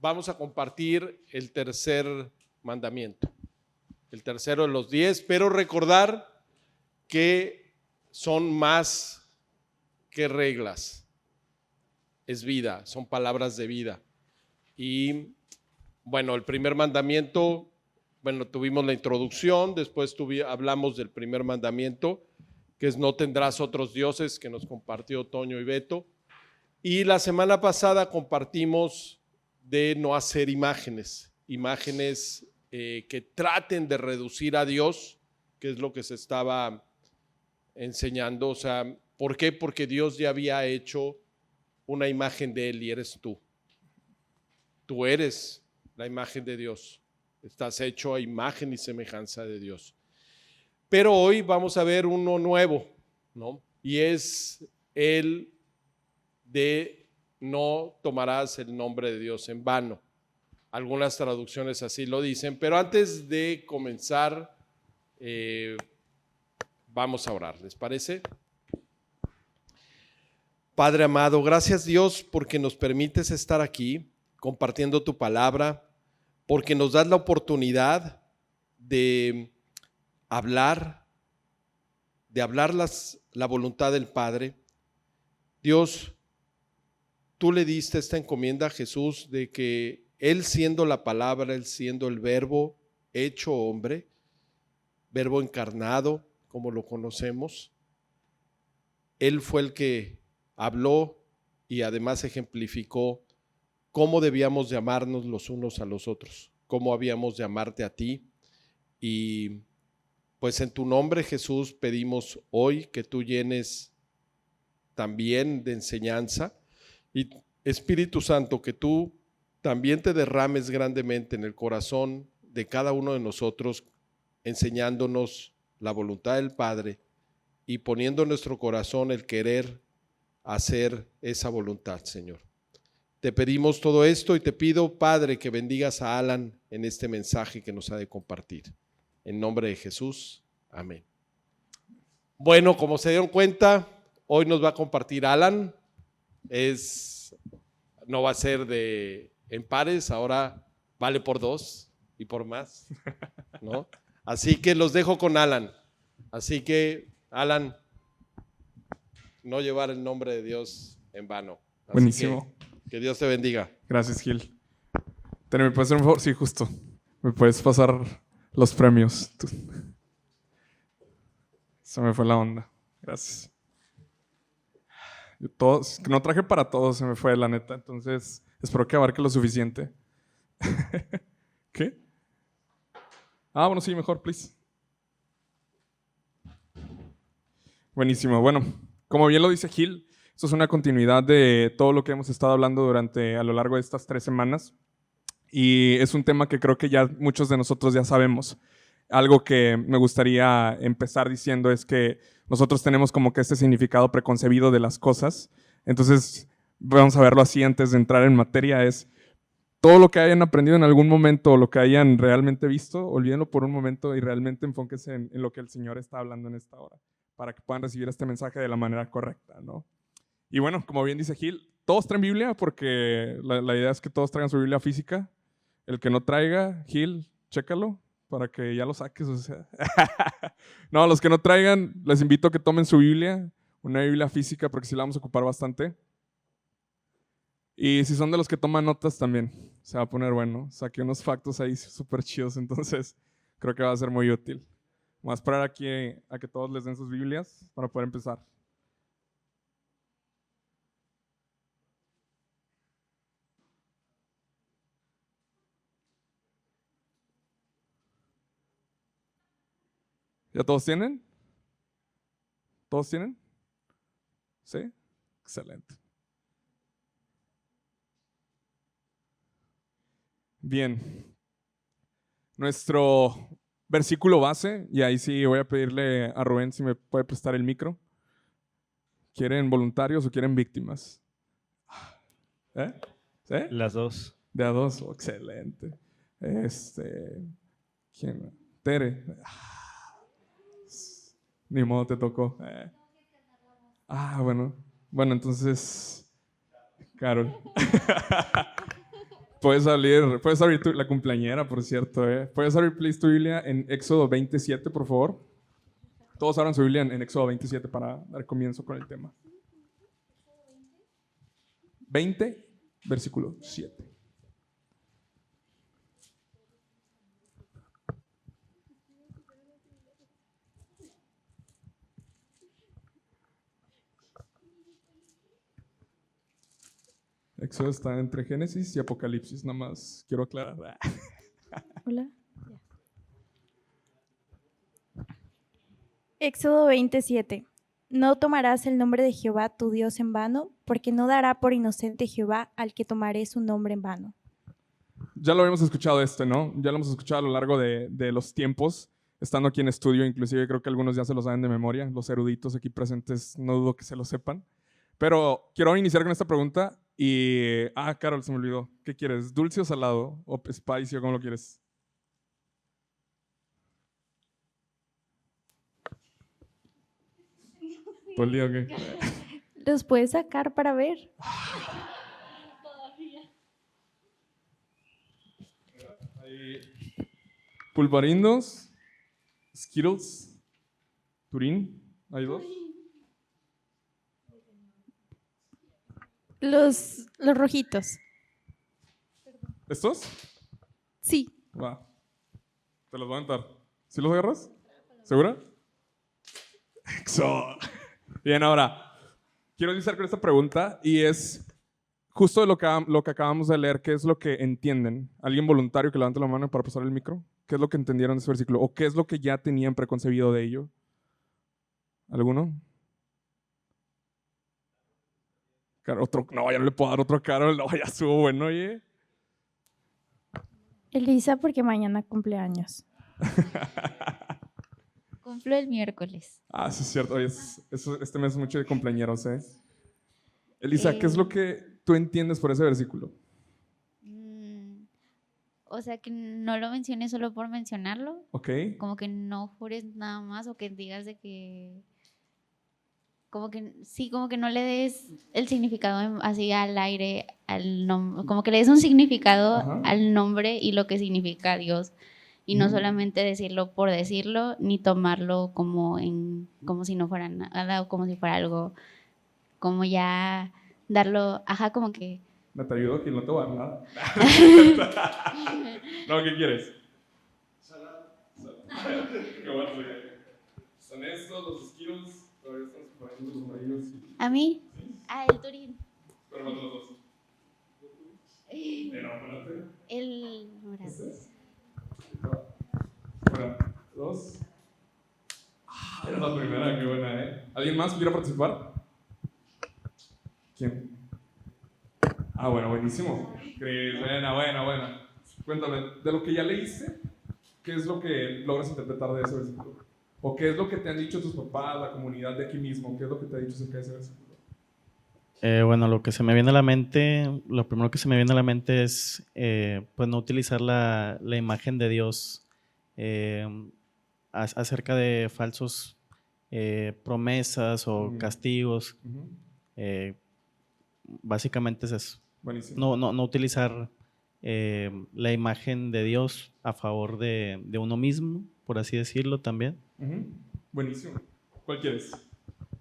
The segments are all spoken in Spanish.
vamos a compartir el tercer mandamiento, el tercero de los 10, pero recordar que son más que reglas, es vida, son palabras de vida. Y bueno, el primer mandamiento, tuvimos la introducción, después hablamos del primer mandamiento, que es no tendrás otros dioses, que nos compartió Toño y Beto. Y la semana pasada compartimos de no hacer imágenes que traten de reducir a Dios, que es lo que se estaba enseñando. O sea, ¿por qué? Porque Dios ya había hecho una imagen de Él y eres tú. Tú eres la imagen de Dios. Estás hecho a imagen y semejanza de Dios. Pero hoy vamos a ver uno nuevo, ¿no? Y es el de no tomarás el nombre de Dios en vano. Algunas traducciones así lo dicen, pero antes de comenzar, vamos a orar, ¿les parece? Padre amado, gracias Dios porque nos permites estar aquí compartiendo tu palabra, porque nos das la oportunidad de hablar la voluntad del Padre. Dios, tú le diste esta encomienda a Jesús de que Él siendo la palabra, Él siendo el verbo hecho hombre, verbo encarnado, como lo conocemos, Él fue el que habló y además ejemplificó cómo debíamos de amarnos los unos a los otros, cómo habíamos de amarte a ti. Y pues en tu nombre, Jesús, pedimos hoy que tú llenes también de enseñanza y Espíritu Santo, que tú también te derrames grandemente en el corazón de cada uno de nosotros, enseñándonos la voluntad del Padre y poniendo en nuestro corazón el querer hacer esa voluntad, Señor. Te pedimos todo esto y te pido, Padre, que bendigas a Alan en este mensaje que nos ha de compartir. En nombre de Jesús, amén. Bueno, como se dieron cuenta, hoy nos va a compartir Alan. No va a ser en pares, ahora vale por 2 y por más, ¿no? Así que los dejo con Alan. Así que, Alan, no llevar el nombre de Dios en vano. Así Buenísimo. Que Dios te bendiga. Gracias, Gil. ¿Me puedes hacer un favor? Sí, justo. ¿Me puedes pasar los premios? Se me fue la onda. Gracias. No traje para todos, se me fue la neta. Entonces, espero que abarque lo suficiente. ¿Qué? Bueno, sí, mejor, please. Buenísimo. Bueno, como bien lo dice Gil, esto es una continuidad de todo lo que hemos estado hablando a lo largo de estas 3 semanas. Y es un tema que creo que ya muchos de nosotros ya sabemos. Algo que me gustaría empezar diciendo es que nosotros tenemos como que este significado preconcebido de las cosas. Entonces, vamos a verlo así antes de entrar en materia, es todo lo que hayan aprendido en algún momento o lo que hayan realmente visto, olvídenlo por un momento y realmente enfóquense en lo que el Señor está hablando en esta hora, para que puedan recibir este mensaje de la manera correcta, ¿no? Y bueno, como bien dice Gil, todos traen Biblia porque la idea es que todos traigan su Biblia física. El que no traiga, Gil, chécalo para que ya lo saques. O sea. No, los que no traigan, les invito a que tomen su Biblia, una Biblia física porque sí la vamos a ocupar bastante. Y si son de los que toman notas también, se va a poner bueno. Saqué unos factos ahí súper chidos, entonces creo que va a ser muy útil. Vamos a esperar aquí a que todos les den sus Biblias para poder empezar. ¿Ya todos tienen? ¿Todos tienen? ¿Sí? Excelente. Bien. Nuestro versículo base, y ahí sí voy a pedirle a Rubén si me puede prestar el micro. ¿Quieren voluntarios o quieren víctimas? ¿Eh? ¿Sí? Las dos. De a dos, excelente. ¿Quién? Tere. Ni modo, te tocó. Bueno. Bueno, entonces, Carol. Puedes abrir la cumpleañera, por cierto. Puedes abrir, please, tu Biblia en Éxodo 27, por favor. Todos abran su Biblia en Éxodo 27 para dar comienzo con el tema. 20, versículo 7. Éxodo está entre Génesis y Apocalipsis, nada más quiero aclarar. Hola. Éxodo 27. No tomarás el nombre de Jehová tu Dios en vano, porque no dará por inocente Jehová al que tomaré su nombre en vano. Ya lo habíamos escuchado ¿no? Ya lo hemos escuchado a lo largo de los tiempos, estando aquí en estudio, inclusive creo que algunos ya se lo saben de memoria, los eruditos aquí presentes no dudo que se lo sepan. Pero quiero iniciar con esta pregunta y... Carol, se me olvidó. ¿Qué quieres? ¿Dulce o salado? ¿O spicy o cómo lo quieres? ¿Todo el día o qué? ¿Los puedes sacar para ver? Hay pulparindos, Skittles, Turín, hay 2. Los rojitos. ¿Estos? Sí. Va. Te los voy a aventar. ¿Sí los agarras? ¿Segura? ¡Exo! Bien, ahora, quiero iniciar con esta pregunta y es justo de lo que acabamos de leer. ¿Qué es lo que entienden? ¿Alguien voluntario que levante la mano para pasar el micro? ¿Qué es lo que entendieron de ese versículo? ¿O qué es lo que ya tenían preconcebido de ello? ¿Alguno? No, ya no le puedo dar otro a Carol. No, ya estuvo bueno, oye. Elisa, porque mañana cumpleaños. Cumplo el miércoles. Sí, es cierto. Oye, este mes es mucho de cumpleañeros, ¿eh? Elisa, ¿qué es lo que tú entiendes por ese versículo? O sea, que no lo menciones solo por mencionarlo. Ok. Como que no jures nada más o que digas de que... Como que sí, como que no le des el significado así al aire, al nombre. Como que le des un significado Ajá. al nombre y lo que significa Dios. Y no solamente decirlo por decirlo, ni tomarlo como si no fuera nada o como si fuera algo, como ya darlo, como que... ¿Me te ayudo? Que no te voy a dar nada. No, ¿qué quieres? Salad. Qué bueno, son estos, los Skittles, todavía estamos poniendo los amarillos. ¿A mí? El Turín. Pero no los dos. Espérate. El morado. Bueno, 2. Era la primera, qué buena, ¿eh? ¿Alguien más quiere participar? ¿Quién? Bueno, buenísimo. Cris, buena. Cuéntame, de lo que ya leíste, ¿qué es lo que logras interpretar de ese versículo? ¿O qué es lo que te han dicho tus papás, la comunidad de aquí mismo? ¿Qué es lo que te ha dicho acerca de ese versículo? Bueno, lo que se me viene a la mente, lo primero que se me viene a la mente es pues no utilizar la imagen de Dios acerca de falsos promesas o castigos. Básicamente es eso. Buenísimo. No utilizar la imagen de Dios a favor de uno mismo, por así decirlo también. Buenísimo. ¿Cuál quieres?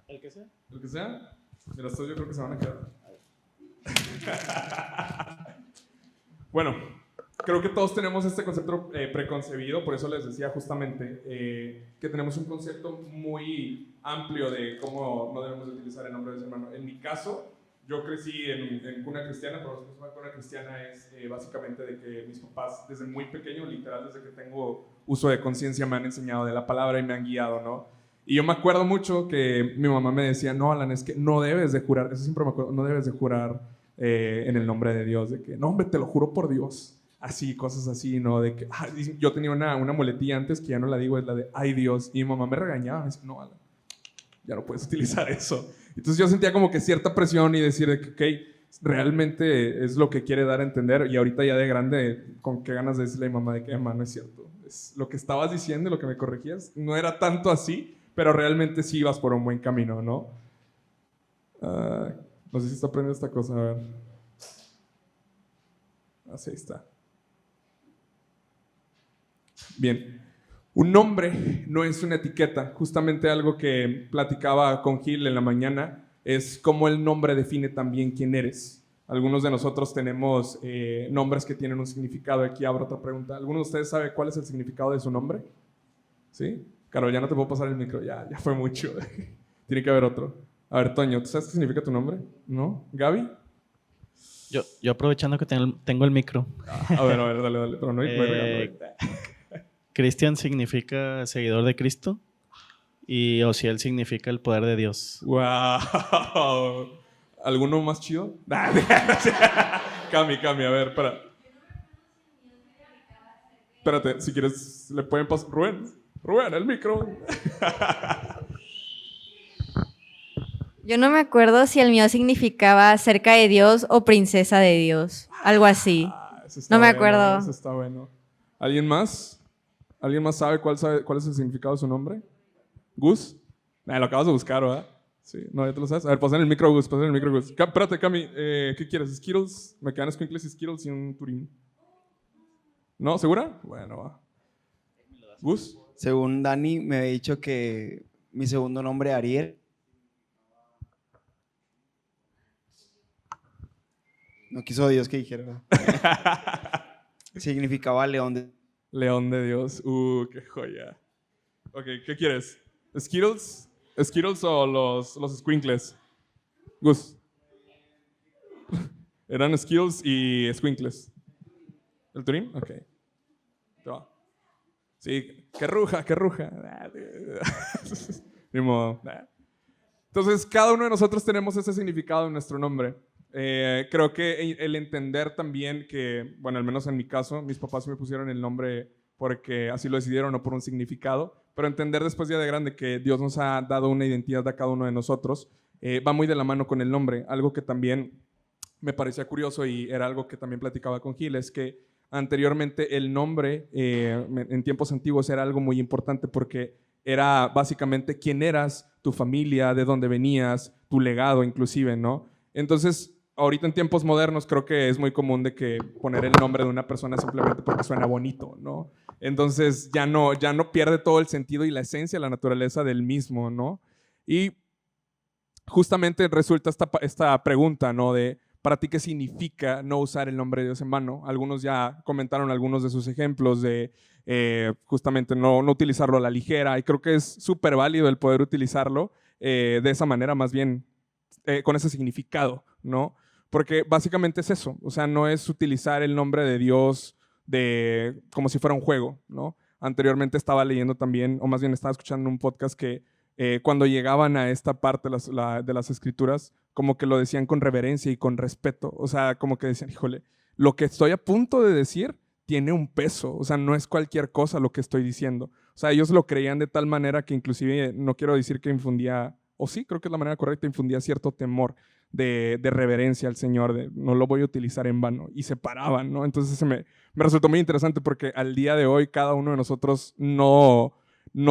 El que sea. ¿El que sea? Mira, estos yo creo que se van a quedar. Bueno, creo que todos tenemos este concepto preconcebido, por eso les decía justamente que tenemos un concepto muy amplio de cómo no debemos utilizar el nombre de ese hermano. En mi caso, yo crecí en cuna cristiana, pero una cuna cristiana es básicamente de que mis papás desde muy pequeño, literal desde que tengo uso de conciencia, me han enseñado de la palabra y me han guiado, ¿no? Y yo me acuerdo mucho que mi mamá me decía, no, Alan, es que no debes de jurar, eso siempre me acuerdo, no debes de jurar en el nombre de Dios, de que, no, hombre, te lo juro por Dios, así, cosas así, ¿no? De que, yo tenía una muletilla antes que ya no la digo, es la de, ay Dios, y mi mamá me regañaba, me decía, no, Alan, ya no puedes utilizar eso. Entonces yo sentía como que cierta presión y decir de que, ok, realmente es lo que quiere dar a entender, y ahorita ya de grande, con qué ganas de decirle a mi mamá de que, mamá, no es cierto, es lo que estabas diciendo, lo que me corregías, no era tanto así, pero realmente sí ibas por un buen camino, ¿no? No sé si está aprendiendo esta cosa, a ver. Así está. Bien. Un nombre no es una etiqueta. Justamente algo que platicaba con Gil en la mañana es cómo el nombre define también quién eres. Algunos de nosotros tenemos nombres que tienen un significado. Aquí abro otra pregunta. ¿Alguno de ustedes sabe cuál es el significado de su nombre? ¿Sí? Carol, ya no te puedo pasar el micro. Ya fue mucho. Tiene que haber otro. A ver, Toño, ¿tú sabes qué significa tu nombre? ¿No? ¿Gaby? Yo aprovechando que tengo el micro. A ver, dale. Pero no hay regalo. Cristian significa seguidor de Cristo y Osiel significa el poder de Dios. ¡Wow! ¿Alguno más chido? Cami, a ver, espérate, si quieres, le pueden pasar. Rubén, el micro. Yo no me acuerdo si el mío significaba cerca de Dios o princesa de Dios, algo así. No me acuerdo. Eso está bueno. ¿Alguien más? ¿Alguien más sabe cuál es el significado de su nombre? ¿Gus? Lo acabas de buscar, ¿verdad? Sí, no, ya te lo sabes. A ver, pasen el micro, Gus. Espérate, Cami, ¿qué quieres? ¿Skittles? Me quedan escuincles y Skittles y un Turín. ¿No? ¿Segura? Bueno, va. ¿Gus? Según Dani, me había dicho que mi segundo nombre, Ariel, no quiso Dios que dijera. Significaba león de... León de Dios. Qué joya. Ok, ¿qué quieres? ¿Skittles? ¿Skittles o los squinkles? Gus. Eran Skittles y squinkles. ¿El Turín? Ok. Te va. Sí, qué ruja. Ni modo. Entonces, cada uno de nosotros tenemos ese significado en nuestro nombre. Creo que el entender también que, bueno, al menos en mi caso, mis papás me pusieron el nombre porque así lo decidieron, no por un significado, pero entender después ya de grande que Dios nos ha dado una identidad a cada uno de nosotros, va muy de la mano con el nombre. Algo que también me parecía curioso y era algo que también platicaba con Gil, es que anteriormente el nombre en tiempos antiguos era algo muy importante porque era básicamente quién eras, tu familia, de dónde venías, tu legado inclusive, ¿no? Entonces, ahorita en tiempos modernos creo que es muy común de que poner el nombre de una persona simplemente porque suena bonito, ¿no? Entonces ya no pierde todo el sentido y la esencia, la naturaleza del mismo, ¿no? Y justamente resulta esta pregunta, ¿no? De ¿para ti qué significa no usar el nombre de Dios en vano? Algunos ya comentaron algunos de sus ejemplos de justamente no utilizarlo a la ligera, y creo que es súper válido el poder utilizarlo de esa manera, más bien con ese significado, ¿no? Porque básicamente es eso, o sea, no es utilizar el nombre de Dios como si fuera un juego, ¿no? Anteriormente estaba leyendo también, o más bien estaba escuchando un podcast que cuando llegaban a esta parte de las escrituras, como que lo decían con reverencia y con respeto, o sea, como que decían, híjole, lo que estoy a punto de decir tiene un peso, o sea, no es cualquier cosa lo que estoy diciendo. O sea, ellos lo creían de tal manera que inclusive, no quiero decir que infundía, o sí, creo que es la manera correcta, infundía cierto temor de reverencia al Señor, no lo voy a utilizar en vano, y se paraban, ¿no? Entonces me resultó muy interesante porque al día de hoy cada uno de nosotros no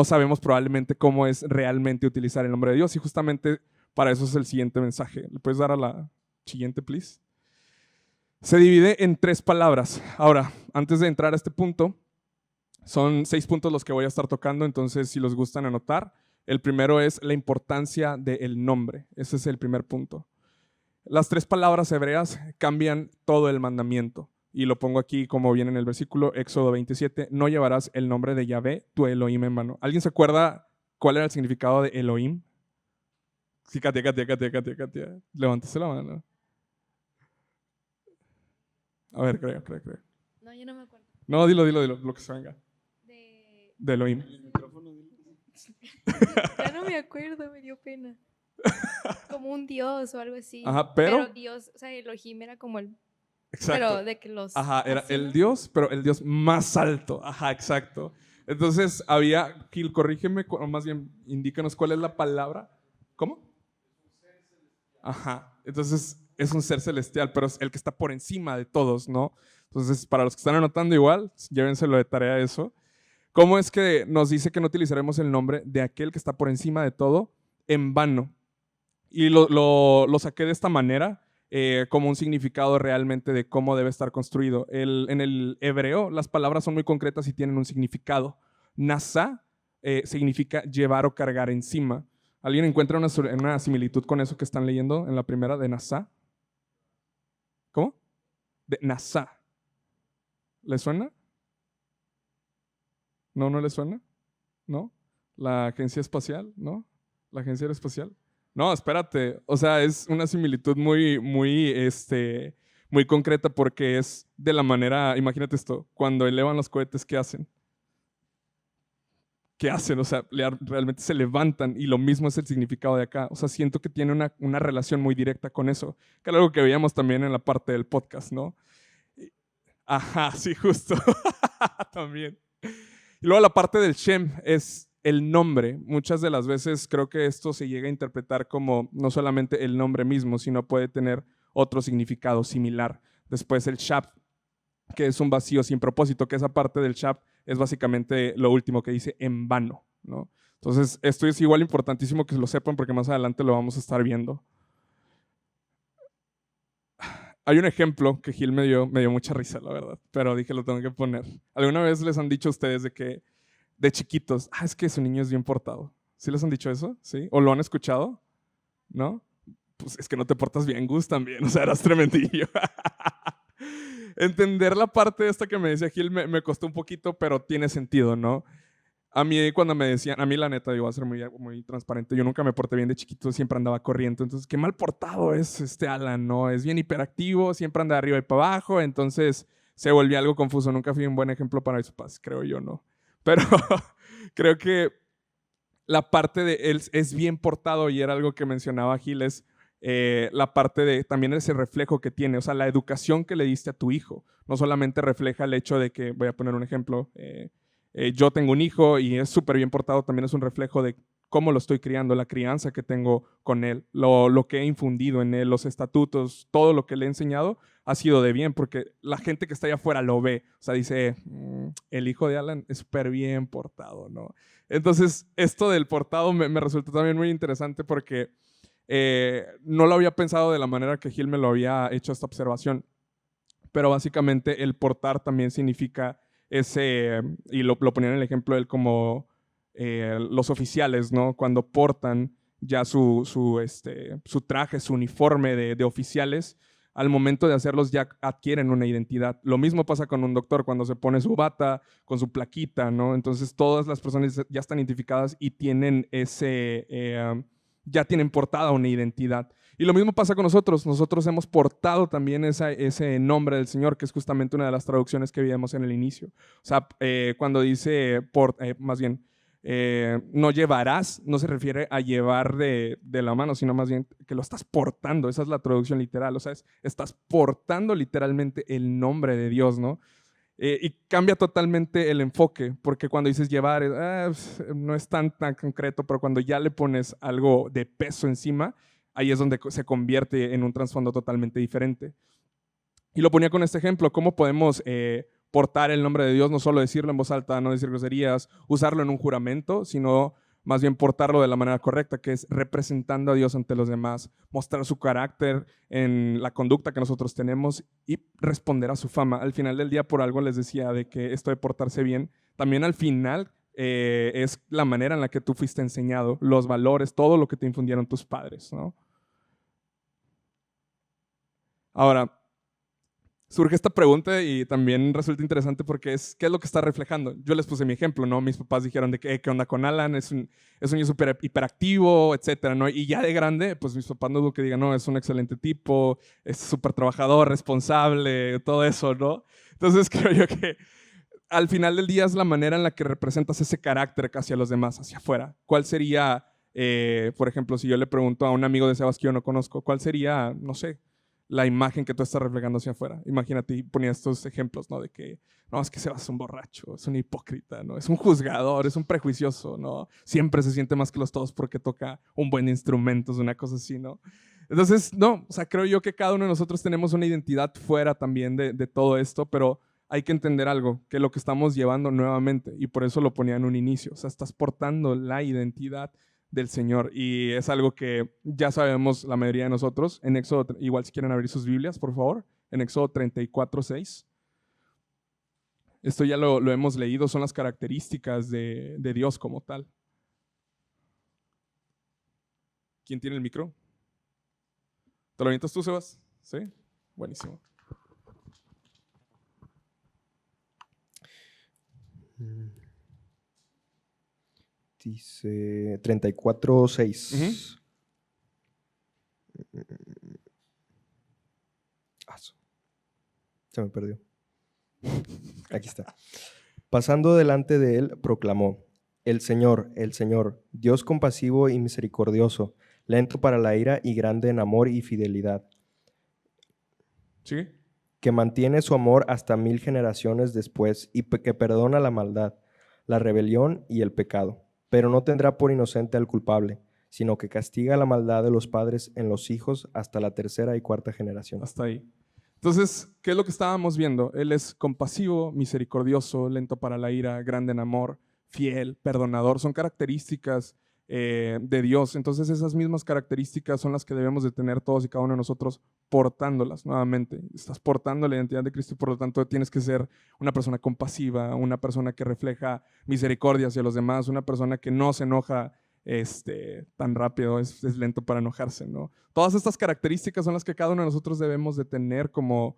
sabemos probablemente cómo es realmente utilizar el nombre de Dios, y justamente para eso es el siguiente mensaje. ¿Le puedes dar a la siguiente, please? Se divide en 3 palabras. Ahora, antes de entrar a este punto, son 6 puntos los que voy a estar tocando, entonces si los gustan anotar. El primero es la importancia del nombre. Ese es el primer punto. Las 3 palabras hebreas cambian todo el mandamiento. Y lo pongo aquí como viene en el versículo, Éxodo 27, no llevarás el nombre de Yahvé, tu Elohim, en vano. ¿Alguien se acuerda cuál era el significado de Elohim? Sí, Katia. Levántese la mano. A ver, creo. No, yo no me acuerdo. No, dilo, lo que se venga. De Elohim. Ya no me acuerdo, me dio pena. Como un dios o algo así. Ajá, pero Dios, o sea, Elohim era como el... exacto. Pero de que los... Ajá, era así, el ¿no? Dios, pero el Dios más alto. Ajá, exacto. Entonces había, Gil, corrígeme, o más bien indícanos cuál es la palabra. ¿Cómo? Ajá, entonces es un ser celestial, pero es el que está por encima de todos, ¿no? Entonces, para los que están anotando igual, llévenselo de tarea eso. ¿Cómo es que nos dice que no utilizaremos el nombre de aquel que está por encima de todo en vano? Y lo saqué de esta manera. como un significado realmente de cómo debe estar construido. En el hebreo las palabras son muy concretas y tienen un significado. Nasa significa llevar o cargar encima. ¿Alguien encuentra una similitud con eso que están leyendo en la primera de Nasa? ¿Cómo? De NASA. ¿Le suena? ¿No, no le suena? ¿No? ¿La agencia espacial? ¿No? ¿La agencia aeroespacial? No, espérate. O sea, es una similitud muy concreta porque es de la manera, imagínate esto, cuando elevan los cohetes, ¿qué hacen? ¿Qué hacen? O sea, realmente se levantan y lo mismo es el significado de acá. O sea, siento que tiene una relación muy directa con eso, que era algo que veíamos también en la parte del podcast, ¿no? Ajá, sí, justo. También. Y luego la parte del Shem es el nombre. Muchas de las veces creo que esto se llega a interpretar como no solamente el nombre mismo, sino puede tener otro significado similar. Después el Shab, que es un vacío sin propósito, que esa parte del Shab es básicamente lo último que dice en vano, ¿no? Entonces, esto es igual importantísimo que lo sepan porque más adelante lo vamos a estar viendo. Hay un ejemplo que Gil me dio mucha risa, la verdad, pero dije lo tengo que poner. ¿Alguna vez les han dicho a ustedes de que de chiquitos, es que su niño es bien portado? ¿Sí les han dicho eso? ¿Sí? ¿O lo han escuchado? ¿No? Pues es que no te portas bien, Gus, también, o sea, eras tremendillo. Entender la parte esta que me decía Gil me costó un poquito, pero tiene sentido, ¿no? A mí cuando me decían, a mí la neta, digo, voy a ser muy transparente, yo nunca me porté bien de chiquito, siempre andaba corriendo, entonces qué mal portado es este Alan, ¿no? Es bien hiperactivo, siempre anda de arriba y para abajo, entonces se volvió algo confuso, nunca fui un buen ejemplo para mis papás, creo yo, ¿no? Pero creo que la parte de él es bien portado y era algo que mencionaba Gil, es la parte de también ese reflejo que tiene, o sea, la educación que le diste a tu hijo, no solamente refleja el hecho de que, voy a poner un ejemplo, yo tengo un hijo y es súper bien portado, también es un reflejo de cómo lo estoy criando, la crianza que tengo con él, lo que he infundido en él, los estatutos, todo lo que le he enseñado ha sido de bien, porque la gente que está allá afuera lo ve, o sea, dice, el hijo de Alan es súper bien portado, ¿no? Entonces, esto del portado me resultó también muy interesante porque no lo había pensado de la manera que Gil me lo había hecho esta observación, pero básicamente el portar también significa y lo ponían en el ejemplo de él como los oficiales, ¿no? Cuando portan ya su traje, su uniforme de oficiales, al momento de hacerlos ya adquieren una identidad. Lo mismo pasa con un doctor cuando se pone su bata, con su plaquita, ¿no? Entonces todas las personas ya están identificadas y tienen ya tienen portada una identidad. Y lo mismo pasa con nosotros. Nosotros hemos portado también ese nombre del Señor, que es justamente una de las traducciones que vimos en el inicio. O sea, cuando dice, más bien, no llevarás, no se refiere a llevar de la mano, sino más bien que lo estás portando. Esa es la traducción literal. O sea, estás portando literalmente el nombre de Dios, ¿no? Y cambia totalmente el enfoque, porque cuando dices llevar, no es tan concreto, pero cuando ya le pones algo de peso encima, ahí es donde se convierte en un trasfondo totalmente diferente. Y lo ponía con este ejemplo, ¿cómo podemos portar el nombre de Dios? No solo decirlo en voz alta, no decir groserías, usarlo en un juramento, sino más bien portarlo de la manera correcta, que es representando a Dios ante los demás, mostrar su carácter en la conducta que nosotros tenemos y responder a su fama. Al final del día, por algo les decía de que esto de portarse bien, también al final es la manera en la que tú fuiste enseñado, los valores, todo lo que te infundieron tus padres, ¿no? Ahora, surge esta pregunta y también resulta interesante porque ¿qué es lo que está reflejando? Yo les puse mi ejemplo, ¿no? Mis papás dijeron de que, ¿qué onda con Alan? Es un niño súper hiperactivo, etcétera, ¿no? Y ya de grande, pues mis papás no dudo que digan, no, es un excelente tipo, es súper trabajador, responsable, todo eso, ¿no? Entonces creo yo que al final del día es la manera en la que representas ese carácter hacia los demás, hacia afuera. ¿Cuál sería, por ejemplo, si yo le pregunto a un amigo de Sebas que yo no conozco, cuál sería, no sé, la imagen que tú estás reflejando hacia afuera? Imagínate, y ponía estos ejemplos, ¿no? De que, no, es que Sebas es un borracho, es un hipócrita, ¿no? Es un juzgador, es un prejuicioso, ¿no? Siempre se siente más que los todos porque toca un buen instrumento, es una cosa así, ¿no? Entonces, no, o sea, creo yo que cada uno de nosotros tenemos una identidad fuera también de todo esto, pero hay que entender algo, que lo que estamos llevando nuevamente, y por eso lo ponía en un inicio, o sea, estás portando la identidad del Señor. Y es algo que ya sabemos la mayoría de nosotros. En Éxodo, igual si quieren abrir sus Biblias, por favor, en Éxodo 34:6. Esto ya lo hemos leído, son las características de Dios como tal. ¿Quién tiene el micro? ¿Te lo avientas tú, Sebas? ¿Sí? Buenísimo. Dice 34:6. Se me perdió. Aquí está. Pasando delante de él, proclamó: el Señor, Dios compasivo y misericordioso, lento para la ira y grande en amor y fidelidad, ¿Sí? que mantiene su amor hasta 1000 generaciones después y que perdona la maldad, la rebelión y el pecado, pero no tendrá por inocente al culpable, sino que castiga la maldad de los padres en los hijos hasta la 3ª y 4ª generación. Hasta ahí. Entonces, ¿qué es lo que estábamos viendo? Él es compasivo, misericordioso, lento para la ira, grande en amor, fiel, perdonador. Son características de Dios. Entonces, esas mismas características son las que debemos de tener todos y cada uno de nosotros, portándolas nuevamente. Estás portando la identidad de Cristo y por lo tanto tienes que ser una persona compasiva, una persona que refleja misericordia hacia los demás, una persona que no se enoja tan rápido, es lento para enojarse, ¿no? Todas estas características son las que cada uno de nosotros debemos de tener como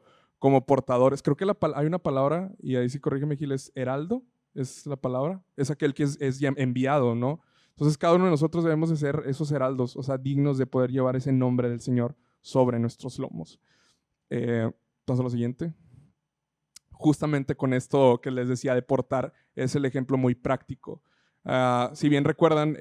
portadores. Creo que hay una palabra, y ahí sí corrígeme, Gil, es heraldo, es la palabra, es aquel que es ya enviado, ¿no? Entonces cada uno de nosotros debemos de ser esos heraldos, o sea, dignos de poder llevar ese nombre del Señor sobre nuestros lomos. Paso a lo siguiente. Justamente con esto que les decía de portar, es el ejemplo muy práctico. Si bien recuerdan,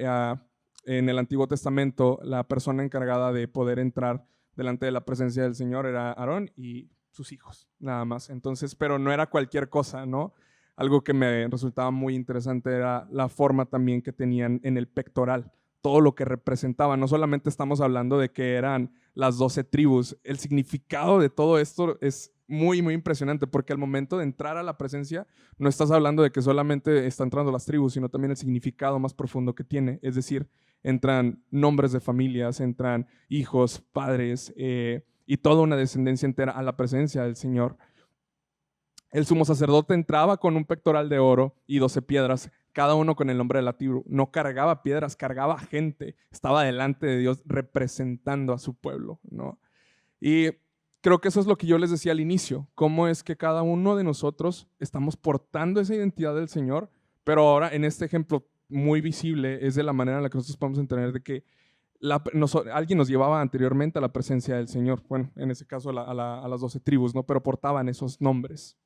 en el Antiguo Testamento, la persona encargada de poder entrar delante de la presencia del Señor era Aarón y sus hijos, nada más. Entonces, pero no era cualquier cosa, ¿no? Algo que me resultaba muy interesante era la forma también que tenían en el pectoral, todo lo que representaba. No solamente estamos hablando de que eran las 12 tribus, el significado de todo esto es muy, muy impresionante, porque al momento de entrar a la presencia, no estás hablando de que solamente están entrando las tribus, sino también el significado más profundo que tiene. Es decir, entran nombres de familias, entran hijos, padres y toda una descendencia entera a la presencia del Señor. El sumo sacerdote entraba con un pectoral de oro y 12 piedras, cada uno con el nombre de la tribu. No cargaba piedras, cargaba gente. Estaba delante de Dios representando a su pueblo, ¿no? Y creo que eso es lo que yo les decía al inicio, cómo es que cada uno de nosotros estamos portando esa identidad del Señor, pero ahora en este ejemplo muy visible es de la manera en la que nosotros podemos entender de que alguien nos llevaba anteriormente a la presencia del Señor, bueno, en ese caso a las 12 tribus, ¿no? Pero portaban esos nombres.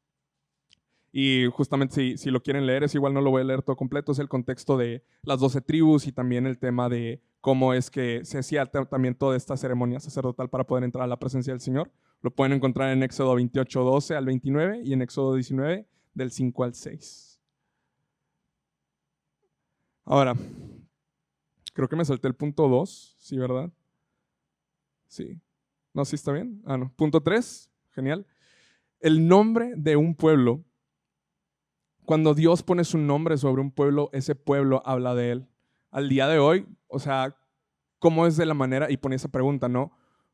Y justamente si lo quieren leer, es igual, no lo voy a leer todo completo, es el contexto de las 12 tribus y también el tema de cómo es que se hacía también toda esta ceremonia sacerdotal para poder entrar a la presencia del Señor. Lo pueden encontrar en Éxodo 28, 12 al 29 y en Éxodo 19, del 5 al 6. Ahora, creo que me salté el punto 2, ¿sí, verdad? Sí. ¿No, sí está bien? Ah, no. Punto 3, genial. El nombre de un pueblo. Cuando Dios pone su nombre sobre un pueblo, ese pueblo habla de él. Al día de hoy, o sea, ¿cómo es de la manera? Y pone esa pregunta, ¿no?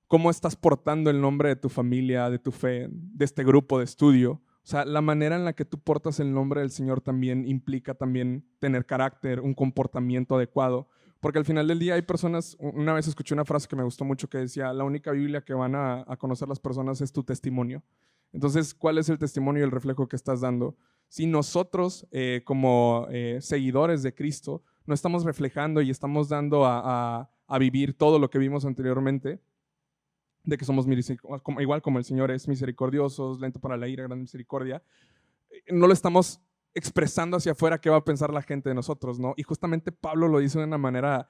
¿Cómo estás portando el nombre de tu familia, de tu fe, de este grupo de estudio? O sea, la manera en la que tú portas el nombre del Señor también implica también tener carácter, un comportamiento adecuado. Porque al final del día hay personas, una vez escuché una frase que me gustó mucho que decía, la única Biblia que van a conocer las personas es tu testimonio. Entonces, ¿cuál es el testimonio y el reflejo que estás dando? Si nosotros, como seguidores de Cristo, no estamos reflejando y estamos dando a vivir todo lo que vimos anteriormente, de que somos igual como el Señor es misericordioso, lento para la ira, gran misericordia, no lo estamos expresando hacia afuera qué va a pensar la gente de nosotros, ¿no? Y justamente Pablo lo dice de una manera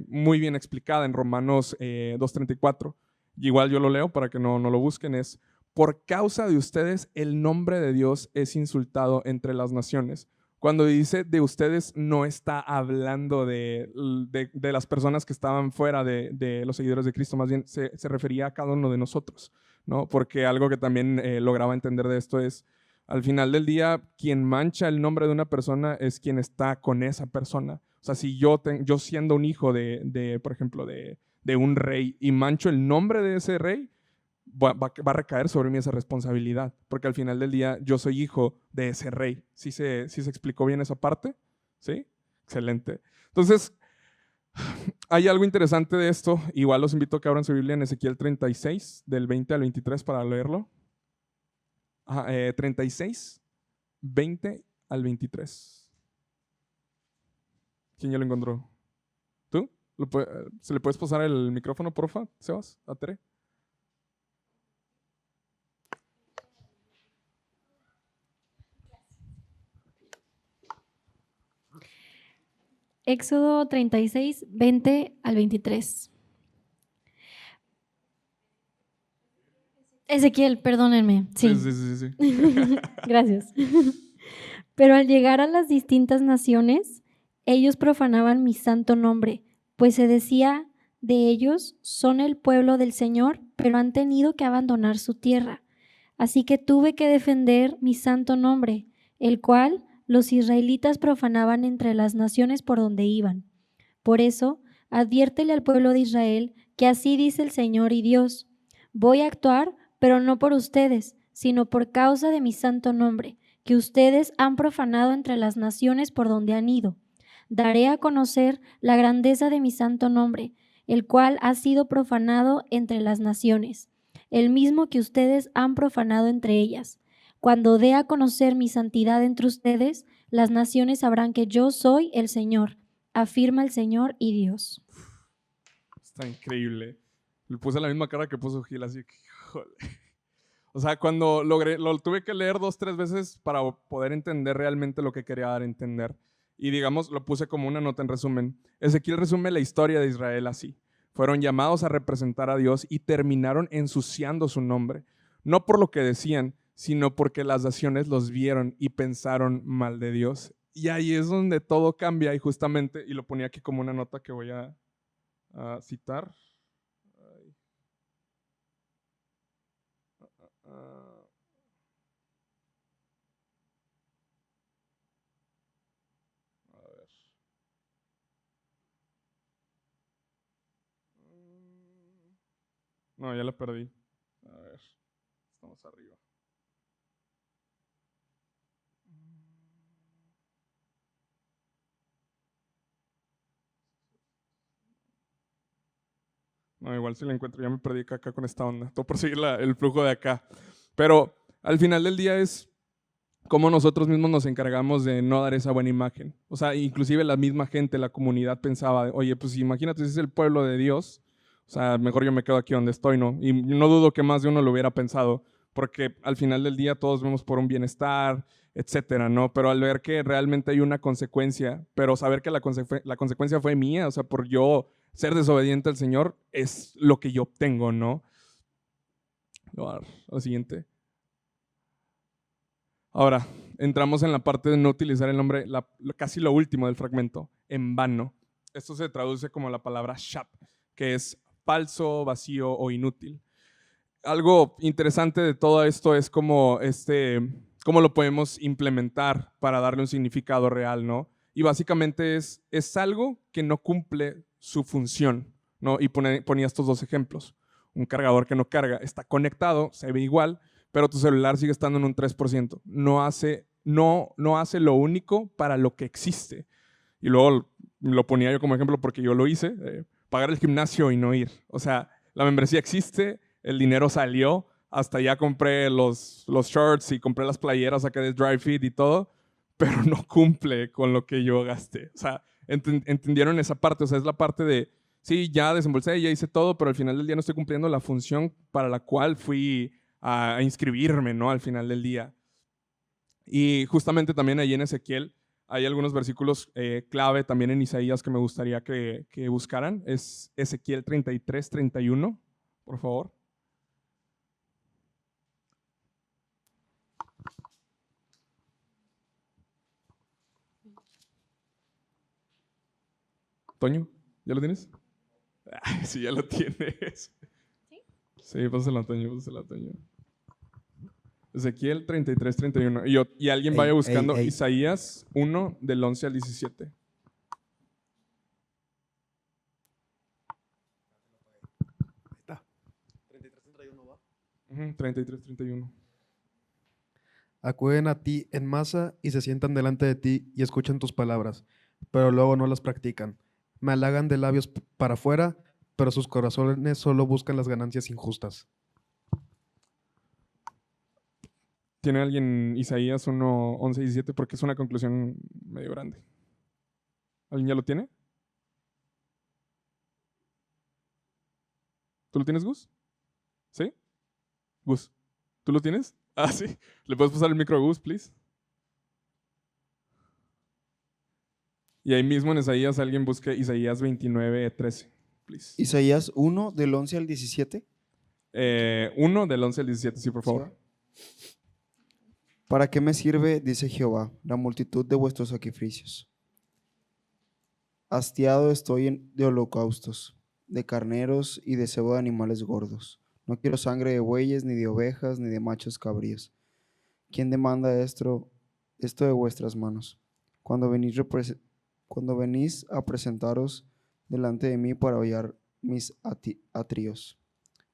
muy bien explicada en Romanos 2:34. Igual yo lo leo para que no lo busquen, es: por causa de ustedes el nombre de Dios es insultado entre las naciones. Cuando dice de ustedes, no está hablando de las personas que estaban fuera de los seguidores de Cristo, más bien se refería a cada uno de nosotros, ¿no? Porque algo que también lograba entender de esto es, al final del día, quien mancha el nombre de una persona es quien está con esa persona. O sea, si yo siendo un hijo por ejemplo, de un rey y mancho el nombre de ese rey, va a recaer sobre mí esa responsabilidad, porque al final del día yo soy hijo de ese rey. ¿Sí se explicó bien esa parte? ¿Sí? Excelente. Entonces, hay algo interesante de esto. Igual los invito a que abran su Biblia en Ezequiel 36, del 20 al 23 para leerlo. 36, 20 al 23. ¿Quién ya lo encontró? ¿Tú? ¿Se le puedes pasar el micrófono, porfa, Sebas? ¿A Tere? Éxodo 36, 20 al 23. Ezequiel, perdónenme. Sí. Sí. Gracias. Pero al llegar a las distintas naciones, ellos profanaban mi santo nombre, pues se decía de ellos, son el pueblo del Señor, pero han tenido que abandonar su tierra. Así que tuve que defender mi santo nombre, el cual los israelitas profanaban entre las naciones por donde iban. Por eso, adviértele al pueblo de Israel que así dice el Señor y Dios: voy a actuar, pero no por ustedes, sino por causa de mi santo nombre, que ustedes han profanado entre las naciones por donde han ido. Daré a conocer la grandeza de mi santo nombre, el cual ha sido profanado entre las naciones, el mismo que ustedes han profanado entre ellas. Cuando dé a conocer mi santidad entre ustedes, las naciones sabrán que yo soy el Señor, afirma el Señor y Dios. Está increíble. Le puse la misma cara que puso Gil, así que, híjole. O sea, cuando lo tuve que leer 2, 3 veces para poder entender realmente lo que quería dar a entender. Y digamos, lo puse como una nota en resumen. Ezequiel resume la historia de Israel así. Fueron llamados a representar a Dios y terminaron ensuciando su nombre. No por lo que decían, sino porque las naciones los vieron y pensaron mal de Dios. Y ahí es donde todo cambia y justamente, y lo ponía aquí como una nota que voy a citar. A ver. No, ya la perdí. A ver, estamos arriba. No, igual si la encuentro, ya me perdí acá con esta onda. Tengo por seguir el flujo de acá. Pero al final del día es cómo nosotros mismos nos encargamos de no dar esa buena imagen. O sea, inclusive la misma gente, la comunidad pensaba, oye, pues imagínate si es el pueblo de Dios, o sea, mejor yo me quedo aquí donde estoy, ¿no? Y no dudo que más de uno lo hubiera pensado, porque al final del día todos vemos por un bienestar, etcétera, ¿no? Pero al ver que realmente hay una consecuencia, pero saber que la consecuencia fue mía, o sea, por yo ser desobediente al Señor, es lo que yo obtengo, ¿no? Lo siguiente. Ahora, entramos en la parte de no utilizar el nombre, casi lo último del fragmento, en vano. Esto se traduce como la palabra shap, que es falso, vacío o inútil. Algo interesante de todo esto es cómo lo podemos implementar para darle un significado real, ¿no? Y básicamente es algo que no cumple su función, ¿no? Y ponía estos 2 ejemplos. Un cargador que no carga, está conectado, se ve igual, pero tu celular sigue estando en un 3%. No hace lo único para lo que existe. Y luego lo ponía yo como ejemplo porque yo lo hice, pagar el gimnasio y no ir. O sea, la membresía existe, el dinero salió, hasta ya compré los shorts y compré las playeras acá de Dry Fit y todo, pero no cumple con lo que yo gasté. O sea, entendieron esa parte. O sea, es la parte de, sí, ya desembolsé, ya hice todo, pero al final del día no estoy cumpliendo la función para la cual fui a inscribirme, ¿no? Al final del día. Y justamente también ahí en Ezequiel hay algunos versículos clave, también en Isaías, que me gustaría que buscaran. Es Ezequiel 33, 31, por favor. Toño, ¿ya lo tienes? Sí, ya lo tienes. ¿Sí? Sí, pásala, Toño. Ezequiel 33, 31. Y alguien vaya buscando Isaías 1, del 11 al 17. 33, 31. Acuden a ti en masa y se sientan delante de ti y escuchan tus palabras, pero luego no las practican. Me halagan de labios para afuera, pero sus corazones solo buscan las ganancias injustas. ¿Tiene alguien Isaías 1, 11 y 17? Porque es una conclusión medio grande. ¿Alguien ya lo tiene? ¿Tú lo tienes, Gus? ¿Sí? Gus, ¿tú lo tienes? Ah, sí. ¿Le puedes pasar el micro a Gus, please? Y ahí mismo en Isaías alguien busque Isaías 29, 13, please. Isaías 1, del 11 al 17. 1 del 11 al 17, sí, por favor. ¿Para qué me sirve, dice Jehová, la multitud de vuestros sacrificios? Hastiado estoy de holocaustos, de carneros y de cebo de animales gordos. No quiero sangre de bueyes, ni de ovejas, ni de machos cabríos. ¿Quién demanda esto de vuestras manos? Cuando venís a presentaros delante de mí para hollar mis atrios.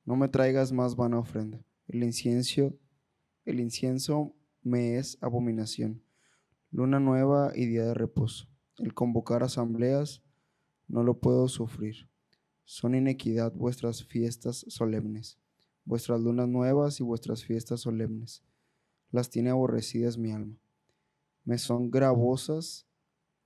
No me traigas más vana ofrenda. El incienso me es abominación. Luna nueva y día de reposo. El convocar asambleas no lo puedo sufrir. Son inequidad vuestras fiestas solemnes, vuestras lunas nuevas y vuestras fiestas solemnes. Las tiene aborrecidas mi alma. Me son gravosas,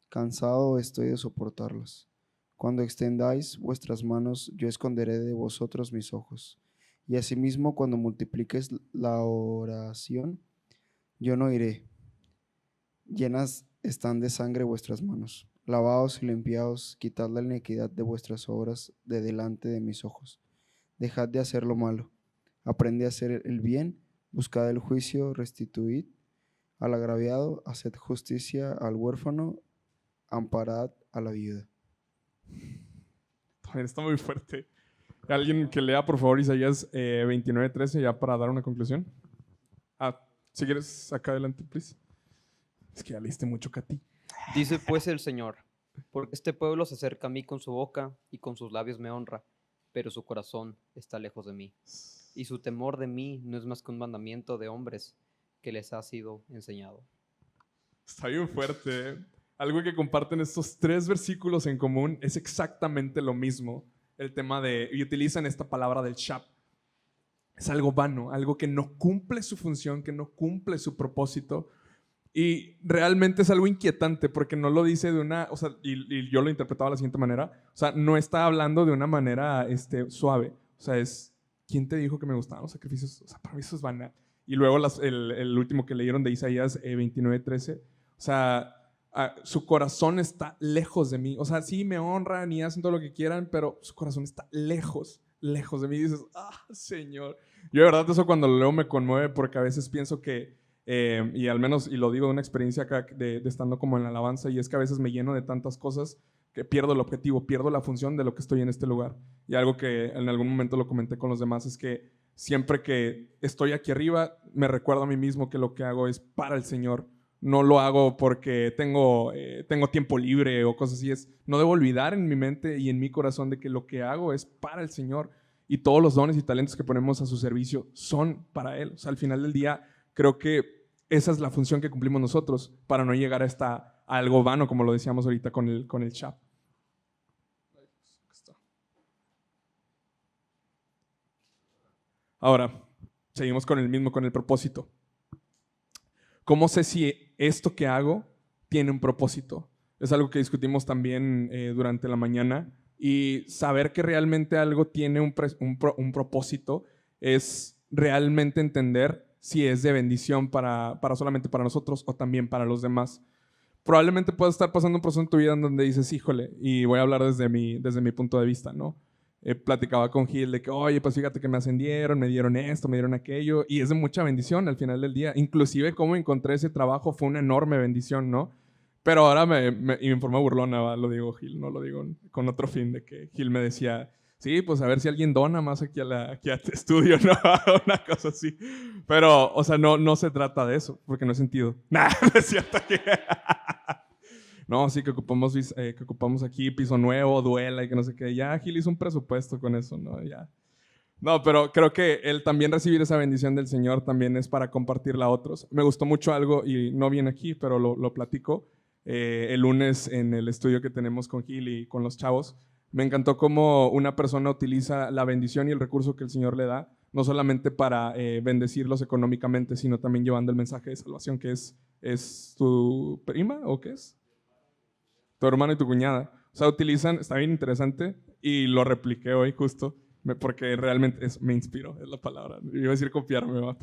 cansado estoy de soportarlas. Cuando extendáis vuestras manos, yo esconderé de vosotros mis ojos. Y asimismo, cuando multipliques la oración, yo no iré. Llenas están de sangre vuestras manos. Lavaos y limpiaos, quitad la iniquidad de vuestras obras de delante de mis ojos. Dejad de hacer lo malo. Aprende a hacer el bien, buscad el juicio, restituid al agraviado, haced justicia al huérfano, amparad a la viuda. También está muy fuerte. Alguien que lea, por favor, Isaías 29, 13, ya para dar una conclusión. Si quieres, acá adelante, please. Es que ya leíste mucho, Katy. Dice pues el Señor, porque este pueblo se acerca a mí con su boca y con sus labios me honra, pero su corazón está lejos de mí. Y su temor de mí no es más que un mandamiento de hombres que les ha sido enseñado. Está bien fuerte, ¿eh? Algo que comparten estos 3 versículos en común es exactamente lo mismo. El tema y utilizan esta palabra del shap. Es algo vano, algo que no cumple su función, que no cumple su propósito. Y realmente es algo inquietante porque no lo dice de una, o sea, y yo lo interpretaba de la siguiente manera, o sea, no está hablando de una manera suave, o sea, es, ¿quién te dijo que me gustaban los sacrificios? O sea, para mí eso es banal. Y luego el último que leyeron de Isaías 29, 13, o sea, su corazón está lejos de mí, o sea, sí me honran y hacen todo lo que quieran, pero su corazón está lejos de mí. Y dices, Señor. Yo de verdad eso cuando lo leo me conmueve porque a veces pienso que y al menos, y lo digo de una experiencia acá de estando como en la alabanza, y es que a veces me lleno de tantas cosas que pierdo el objetivo, pierdo la función de lo que estoy en este lugar. Y algo que en algún momento lo comenté con los demás es que siempre que estoy aquí arriba me recuerdo a mí mismo que lo que hago es para el Señor. No lo hago porque tengo tiempo libre o cosas así. No debo olvidar en mi mente y en mi corazón de que lo que hago es para el Señor. Y todos los dones y talentos que ponemos a su servicio son para Él. O sea, al final del día creo que esa es la función que cumplimos nosotros para no llegar a algo vano, como lo decíamos ahorita con el chat. Ahora, seguimos con el propósito. ¿Cómo sé si esto que hago tiene un propósito? Es algo que discutimos también durante la mañana, y saber que realmente algo tiene un propósito es realmente entender si es de bendición para solamente para nosotros o también para los demás. Probablemente puedas estar pasando un proceso en tu vida en donde dices, híjole, y voy a hablar desde mi punto de vista, ¿no? Platicaba con Gil de que, oye, pues fíjate que me ascendieron, me dieron esto, me dieron aquello, y es de mucha bendición al final del día. Inclusive cómo encontré ese trabajo fue una enorme bendición, ¿no? Pero ahora y en forma burlona lo digo Gil, no lo digo con otro fin, de que Gil me decía, sí, pues a ver si alguien dona más aquí a tu estudio, ¿no? Una cosa así. Pero, o sea, no se trata de eso, porque no he sentido. Nah, no es cierto que... No, sí, que ocupamos aquí piso nuevo, duela y que no sé qué. Ya Gil hizo un presupuesto con eso, ¿no? Ya. No, pero creo que el también recibir esa bendición del Señor también es para compartirla a otros. Me gustó mucho algo, y no viene aquí, pero lo platico el lunes en el estudio que tenemos con Gil y con los chavos. Me encantó cómo una persona utiliza la bendición y el recurso que el Señor le da, no solamente para bendecirlos económicamente, sino también llevando el mensaje de salvación, que es tu prima, ¿o qué es? Tu hermano y tu cuñada. O sea, utilizan, está bien interesante, y lo repliqué hoy justo, porque realmente me inspiró, es la palabra. Iba a decir copiarme, pero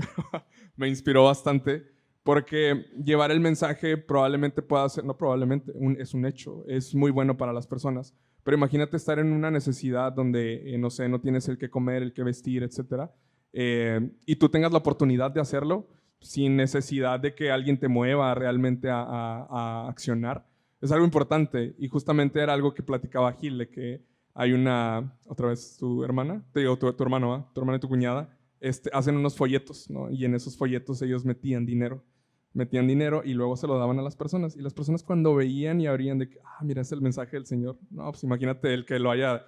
me inspiró bastante, porque llevar el mensaje probablemente pueda ser, no probablemente, es un hecho, es muy bueno para las personas. Pero imagínate estar en una necesidad donde, no sé, no tienes el que comer, el que vestir, etcétera, y tú tengas la oportunidad de hacerlo sin necesidad de que alguien te mueva realmente a accionar. Es algo importante, y justamente era algo que platicaba Gil, de que hay otra vez tu hermana, te digo tu hermano, tu hermana y tu cuñada, hacen unos folletos, ¿no? Y en esos folletos ellos metían dinero y luego se lo daban a las personas, y las personas cuando veían y abrían de que, mira, es el mensaje del Señor. No, pues imagínate el que lo haya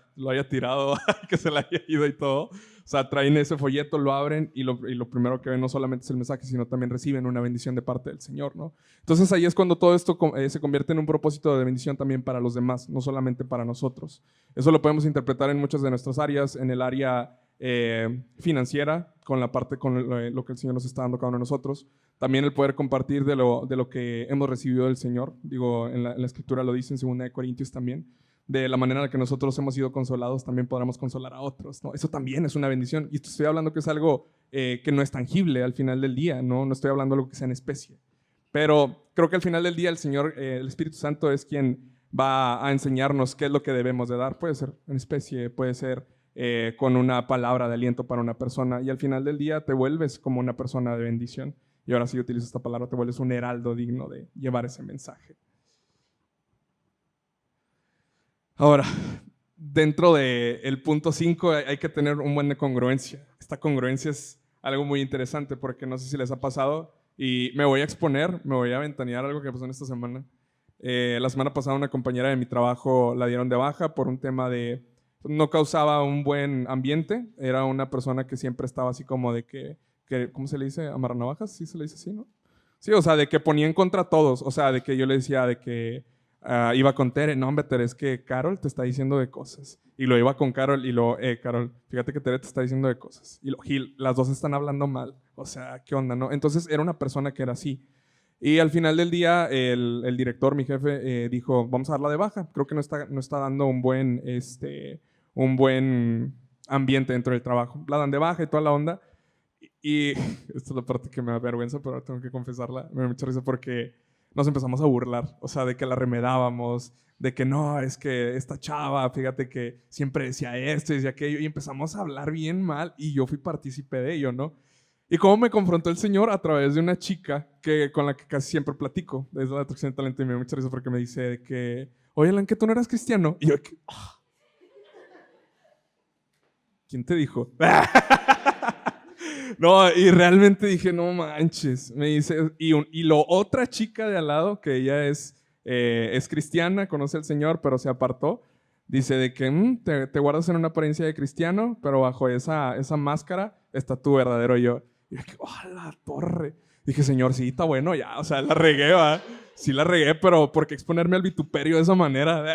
tirado, que se le haya ido y todo. O sea, traen ese folleto, lo abren, y lo primero que ven no solamente es el mensaje, sino también reciben una bendición de parte del Señor, ¿no? Entonces ahí es cuando todo esto se convierte en un propósito de bendición también para los demás, no solamente para nosotros. Eso lo podemos interpretar en muchas de nuestras áreas, en el área financiera, con la parte, con lo que el Señor nos está dando cada uno de nosotros. También el poder compartir de lo que hemos recibido del Señor. Digo, en la Escritura lo dice en 2 Corintios también. De la manera en la que nosotros hemos sido consolados, también podremos consolar a otros, ¿no? Eso también es una bendición. Y estoy hablando que es algo que no es tangible al final del día, ¿no? No estoy hablando de algo que sea en especie. Pero creo que al final del día el Señor, el Espíritu Santo, es quien va a enseñarnos qué es lo que debemos de dar. Puede ser en especie, puede ser con una palabra de aliento para una persona, y al final del día te vuelves como una persona de bendición. Y ahora sí utilizo esta palabra, te vuelves un heraldo digno de llevar ese mensaje. Ahora, dentro del punto 5 hay que tener un buen de congruencia. Esta congruencia es algo muy interesante, porque no sé si les ha pasado, y me voy a exponer, me voy a ventanear algo que pasó en esta semana. La semana pasada una compañera de mi trabajo la dieron de baja por un tema de no causaba un buen ambiente. Era una persona que siempre estaba así como de que ¿cómo se le dice? ¿Amarranavajas? Sí se le dice así, ¿no? Sí, o sea, de que ponía en contra a todos. O sea, de que yo le decía de que iba con Tere. No, hombre, Tere, es que Carol te está diciendo de cosas. Y lo iba con Carol y Carol, fíjate que Tere te está diciendo de cosas. Y Gil, las dos están hablando mal. O sea, ¿qué onda, no? Entonces era una persona que era así. Y al final del día, el director, mi jefe, dijo, vamos a darla de baja. Creo que no está dando un buen ambiente dentro del trabajo. La dan de baja y toda la onda. Y esta es la parte que me da vergüenza, pero tengo que confesarla. Me da mucha risa porque nos empezamos a burlar. O sea, de que la remedábamos, de que no, es que esta chava, fíjate que siempre decía esto y decía aquello. Y empezamos a hablar bien mal, y yo fui partícipe de ello, ¿no? Y cómo me confrontó el Señor a través de una chica con la que casi siempre platico, desde la atracción de talento, y me da mucha risa porque me dice de que, oye, Alan, que tú no eras cristiano. Y yo, ¿quién te dijo? No, y realmente dije, no manches. Me dice, y otra chica de al lado, que ella es cristiana, conoce al Señor, pero se apartó, dice de que te guardas en una apariencia de cristiano, pero bajo esa máscara está tu verdadero yo. Y yo dije, la torre. Dije, Señor, sí, está bueno ya, o sea, la regué, ¿va? Sí la regué, pero ¿por qué exponerme al vituperio de esa manera?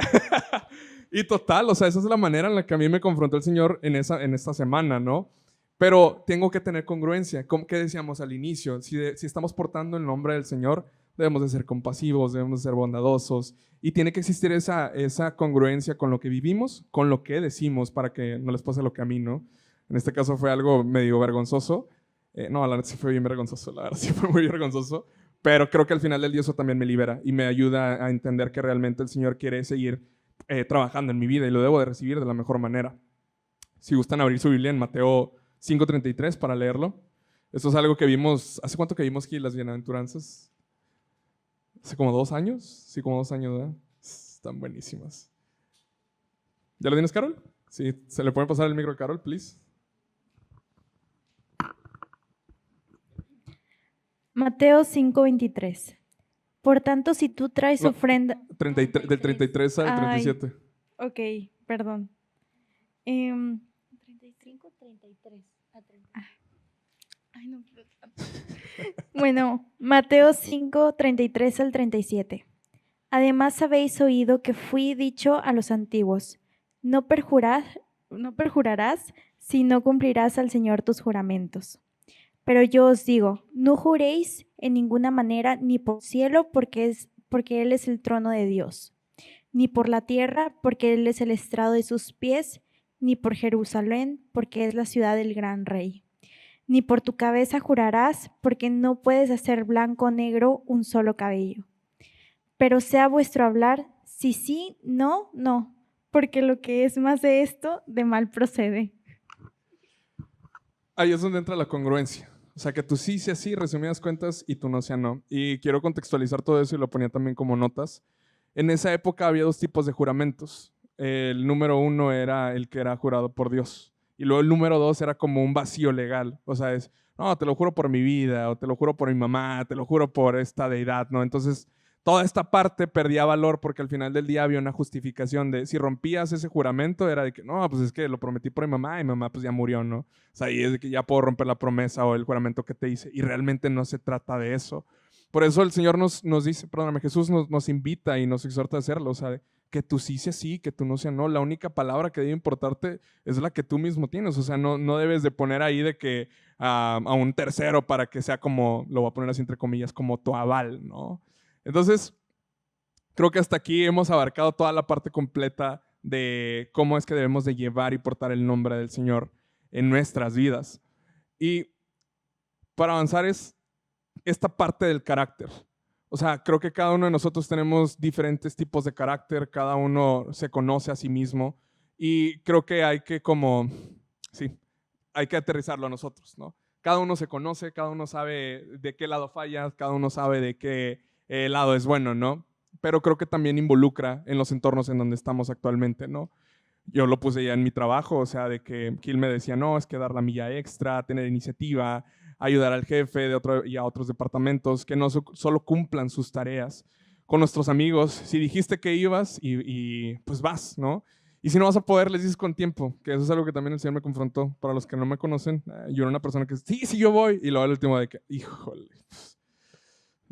Y total, o sea, esa es la manera en la que a mí me confrontó el Señor en esta semana, ¿no? Pero tengo que tener congruencia. ¿Qué decíamos al inicio? Si estamos portando el nombre del Señor, debemos de ser compasivos, debemos de ser bondadosos, y tiene que existir esa congruencia con lo que vivimos, con lo que decimos, para que no les pase lo que a mí, ¿no? En este caso fue algo medio vergonzoso. No, la verdad sí fue bien vergonzoso, la verdad sí fue muy vergonzoso, pero creo que al final del día eso también me libera y me ayuda a entender que realmente el Señor quiere seguir trabajando en mi vida, y lo debo de recibir de la mejor manera. Si gustan abrir su Biblia en Mateo 5:33 para leerlo. Esto es algo que vimos, ¿hace cuánto que vimos aquí las bienaventuranzas? ¿Hace como 2 años? Sí, como 2 años, ¿verdad? Están buenísimas. ¿Ya lo tienes, Carol? Sí, ¿se le puede pasar el micro a Carol, please? Mateo 5:23. Por tanto, si tú traes ofrenda... Del 33 al 37. Ok, perdón. 35, 33 a 30. Ay, no puedo tanto. Bueno, Mateo 5, 33 al 37. Además habéis oído que fui dicho a los antiguos, no perjurarás si no cumplirás al Señor tus juramentos. Pero yo os digo, no juréis en ninguna manera ni por cielo, porque Él es el trono de Dios, ni por la tierra, porque Él es el estrado de sus pies, ni por Jerusalén, porque es la ciudad del gran rey. Ni por tu cabeza jurarás, porque no puedes hacer blanco o negro un solo cabello. Pero sea vuestro hablar, si sí, no, no, porque lo que es más de esto, de mal procede. Ahí es donde entra la congruencia. O sea, que tú sí sea sí, resumidas cuentas, y tú no sea no. Y quiero contextualizar todo eso y lo ponía también como notas. En esa época había dos tipos de juramentos. El número uno era el que era jurado por Dios. Y luego el número dos era como un vacío legal. O sea, es, no, te lo juro por mi vida, o te lo juro por mi mamá, te lo juro por esta deidad, ¿no? Entonces, toda esta parte perdía valor porque al final del día había una justificación de si rompías ese juramento era de que no, pues es que lo prometí por mi mamá y mi mamá pues ya murió, ¿no? O sea, ahí es de que ya puedo romper la promesa o el juramento que te hice y realmente no se trata de eso. Por eso el Señor nos dice, perdóname, Jesús nos invita y nos exhorta a hacerlo, o sea, que tú sí sea sí, que tú no sea no. La única palabra que debe importarte es la que tú mismo tienes, o sea, no debes de poner ahí de que a un tercero para que sea como, lo voy a poner así entre comillas, como tu aval, ¿no? Entonces, creo que hasta aquí hemos abarcado toda la parte completa de cómo es que debemos de llevar y portar el nombre del Señor en nuestras vidas. Y para avanzar es esta parte del carácter. O sea, creo que cada uno de nosotros tenemos diferentes tipos de carácter, cada uno se conoce a sí mismo y creo que hay que hay que aterrizarlo a nosotros, ¿no? Cada uno se conoce, cada uno sabe de qué lado falla, cada uno sabe de qué lado es bueno, ¿no? Pero creo que también involucra en los entornos en donde estamos actualmente, ¿no? Yo lo puse ya en mi trabajo, o sea, de que Gil me decía, no, es que dar la milla extra, tener iniciativa, ayudar al jefe y a otros departamentos, que no solo cumplan sus tareas. Con nuestros amigos, si dijiste que ibas y pues vas, ¿no? Y si no vas a poder, les dices con tiempo, que eso es algo que también el Señor me confrontó. Para los que no me conocen, yo era una persona que sí, yo voy, y luego el último de que, híjole, pues,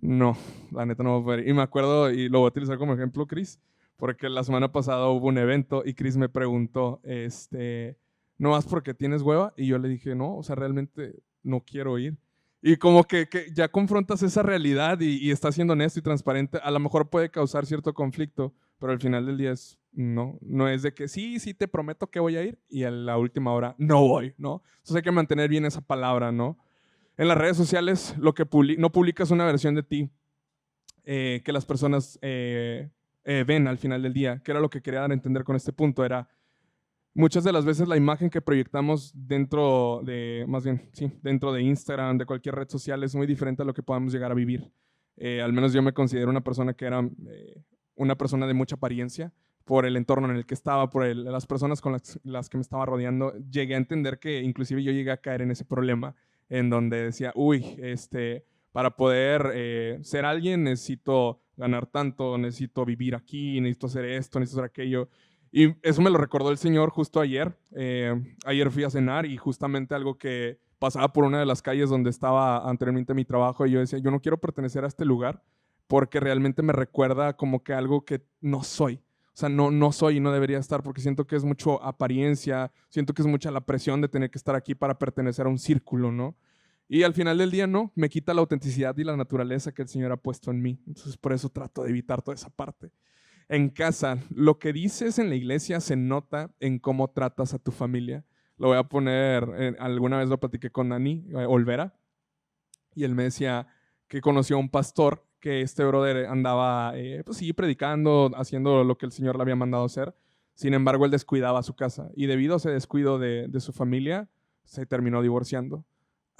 no, la neta no voy a poder. Y me acuerdo, y lo voy a utilizar como ejemplo, Chris, porque la semana pasada hubo un evento y Chris me preguntó, ¿no vas porque tienes hueva? Y yo le dije, no, o sea, realmente no quiero ir. Y como que ya confrontas esa realidad y estás siendo honesto y transparente, a lo mejor puede causar cierto conflicto, pero al final del día no es de que sí, te prometo que voy a ir y a la última hora no voy, ¿no? Entonces hay que mantener bien esa palabra, ¿no? En las redes sociales lo que no publicas una versión de ti que las personas ven al final del día, que era lo que quería dar a entender con este punto, era muchas de las veces la imagen que proyectamos dentro de Instagram, de cualquier red social, es muy diferente a lo que podamos llegar a vivir. Al menos yo me considero una persona que era una persona de mucha apariencia, por el entorno en el que estaba, por las personas con las que me estaba rodeando. Llegué a entender que inclusive yo llegué a caer en ese problema, en donde decía, para poder ser alguien necesito ganar tanto, necesito vivir aquí, necesito hacer esto, necesito hacer aquello. Y eso me lo recordó el Señor justo ayer. Ayer fui a cenar y justamente algo que pasaba por una de las calles donde estaba anteriormente mi trabajo y yo decía, yo no quiero pertenecer a este lugar porque realmente me recuerda como que algo que no soy. O sea, no soy y no debería estar porque siento que es mucho apariencia, siento que es mucha la presión de tener que estar aquí para pertenecer a un círculo, ¿no? Y al final del día no, me quita la autenticidad y la naturaleza que el Señor ha puesto en mí. Entonces por eso trato de evitar toda esa parte. En casa, lo que dices en la iglesia se nota en cómo tratas a tu familia. Lo voy a poner, alguna vez lo platiqué con Dani Olvera, y él me decía que conoció a un pastor, que este brother andaba, pues sí, predicando, haciendo lo que el Señor le había mandado hacer. Sin embargo, él descuidaba su casa, y debido a ese descuido de su familia, se terminó divorciando.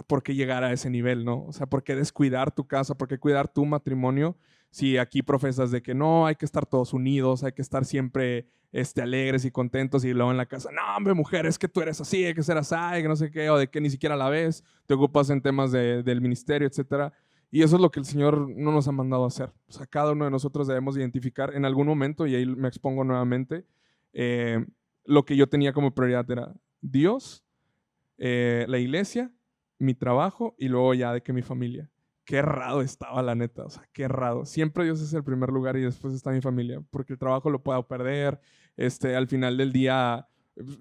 ¿Por qué llegar a ese nivel, no? O sea, ¿por qué descuidar tu casa? ¿Por qué cuidar tu matrimonio? Si aquí profesas de que no, hay que estar todos unidos, hay que estar siempre alegres y contentos, y luego en la casa, no, hombre, mujer, es que tú eres así, hay que ser así, que no sé qué, o de que ni siquiera la ves, te ocupas en temas del ministerio, etcétera. Y eso es lo que el Señor no nos ha mandado a hacer. O sea, cada uno de nosotros debemos identificar en algún momento, y ahí me expongo nuevamente, lo que yo tenía como prioridad era Dios, la iglesia, mi trabajo y luego ya de que mi familia. Qué errado estaba, la neta, o sea, qué errado. Siempre Dios es el primer lugar y después está mi familia, porque el trabajo lo puedo perder, al final del día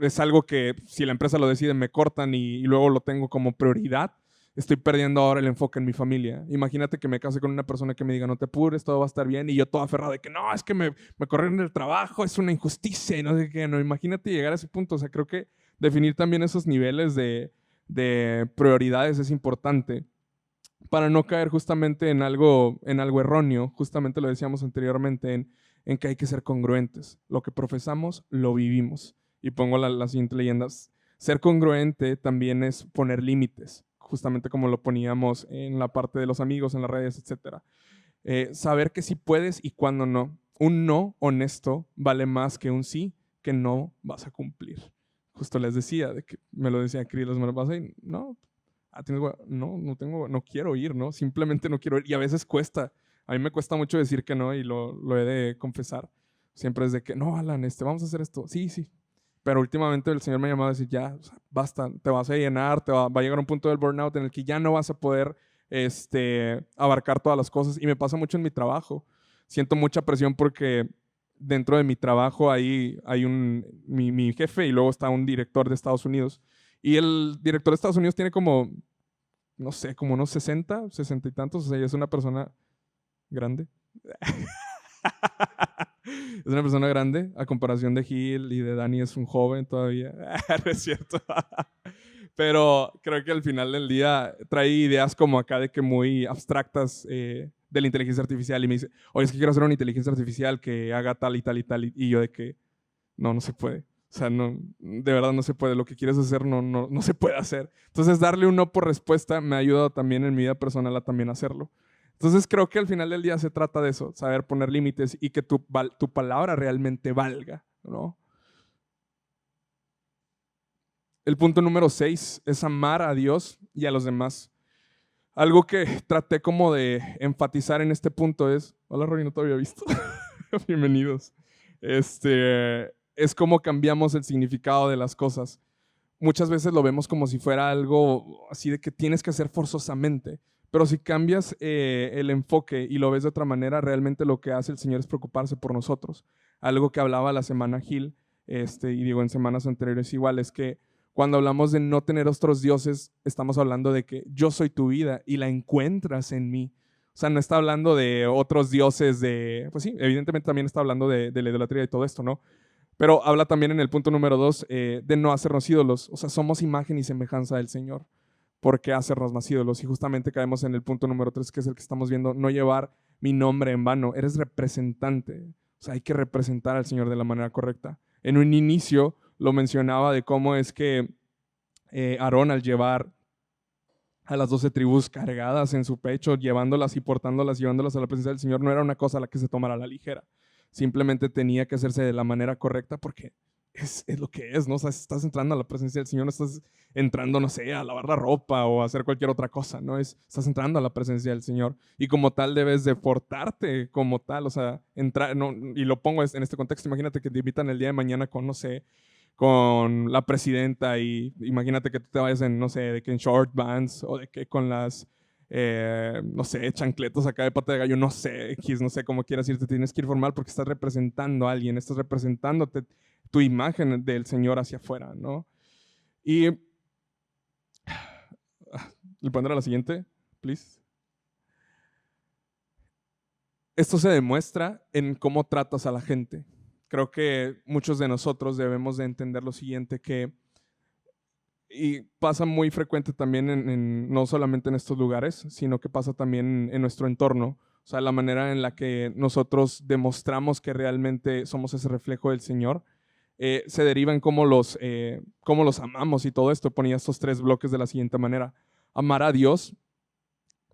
es algo que si la empresa lo decide me cortan y luego lo tengo como prioridad. Estoy perdiendo ahora el enfoque en mi familia. Imagínate que me case con una persona que me diga, no te apures, todo va a estar bien, y yo todo aferrado de que no, es que me corrieron del trabajo, es una injusticia y no sé qué. No, imagínate llegar a ese punto. O sea, creo que definir también esos niveles de prioridades es importante para no caer justamente en algo erróneo. Justamente lo decíamos anteriormente, en que hay que ser congruentes. Lo que profesamos, lo vivimos. Y pongo la siguiente leyenda. Ser congruente también es poner límites, justamente como lo poníamos en la parte de los amigos, en las redes, etc. Saber que sí puedes y cuándo no. Un no honesto vale más que un sí que no vas a cumplir. Justo les decía, de que me lo decía Cris la semana pasada, y no, no quiero ir, ¿no? Simplemente no quiero ir. Y a veces cuesta. A mí me cuesta mucho decir que no y lo he de confesar. Siempre es de que, no, Alan, vamos a hacer esto. Sí. Pero últimamente el Señor me ha llamado a decir, ya, o sea, basta, te vas a llenar, va a llegar un punto del burnout en el que ya no vas a poder abarcar todas las cosas. Y me pasa mucho en mi trabajo. Siento mucha presión porque dentro de mi trabajo hay mi jefe y luego está un director de Estados Unidos. Y el director de Estados Unidos tiene como, no sé, como unos 60 y tantos. O sea, es una persona grande. Es una persona grande a comparación de Gil y de Dani, es un joven todavía. No es cierto. Pero creo que al final del día trae ideas como acá de que muy abstractas de la inteligencia artificial y me dice, oye, es que quiero hacer una inteligencia artificial que haga tal y tal y tal. Y yo de que no se puede. O sea, no, de verdad no se puede. Lo que quieres hacer no se puede hacer. Entonces darle un no por respuesta me ha ayudado también en mi vida personal a también hacerlo. Entonces creo que al final del día se trata de eso, saber poner límites y que tu palabra realmente valga, ¿no? El punto número 6 es amar a Dios y a los demás. Algo que traté como de enfatizar en este punto es, hola Rory, no te había visto. Bienvenidos. Es como cambiamos el significado de las cosas. Muchas veces lo vemos como si fuera algo así de que tienes que hacer forzosamente. Pero si cambias el enfoque y lo ves de otra manera, realmente lo que hace el Señor es preocuparse por nosotros. Algo que hablaba la semana Gil, y digo en semanas anteriores igual, es que cuando hablamos de no tener otros dioses, estamos hablando de que yo soy tu vida y la encuentras en mí. O sea, no está hablando de otros dioses pues sí, evidentemente también está hablando de la idolatría y todo esto, ¿no? Pero habla también en el punto número 2 de no hacernos ídolos. O sea, somos imagen y semejanza del Señor. ¿Por qué hacernos más ídolos? Y justamente caemos en el punto número 3, que es el que estamos viendo, no llevar mi nombre en vano. Eres representante. O sea, hay que representar al Señor de la manera correcta. En un inicio lo mencionaba de cómo es que Aarón, al llevar a las 12 tribus cargadas en su pecho, llevándolas y portándolas, llevándolas a la presencia del Señor, no era una cosa a la que se tomara a la ligera. Simplemente tenía que hacerse de la manera correcta porque es lo que es, ¿no? O sea, estás entrando a la presencia del Señor, no estás entrando, no sé, a lavar la ropa o a hacer cualquier otra cosa, ¿no? Estás entrando a la presencia del Señor y como tal debes de portarte como tal, o sea, entrar, no, y lo pongo en este contexto, imagínate que te invitan el día de mañana con, no sé, con la presidenta y imagínate que tú te vayas en, no sé, de que en short bands o de que con las, no sé, chancletas acá de pata de gallo, no sé, no sé cómo quieras irte, tienes que ir formal porque estás representando a alguien, estás representándote tu imagen del Señor hacia afuera, ¿no? Y le pondré a la siguiente, please. Esto se demuestra en cómo tratas a la gente. Creo que muchos de nosotros debemos de entender lo siguiente, y pasa muy frecuente también no solamente en estos lugares, sino que pasa también en nuestro entorno. O sea, la manera en la que nosotros demostramos que realmente somos ese reflejo del Señor, se deriva en cómo los amamos y todo esto. Ponía estos 3 bloques de la siguiente manera. Amar a Dios,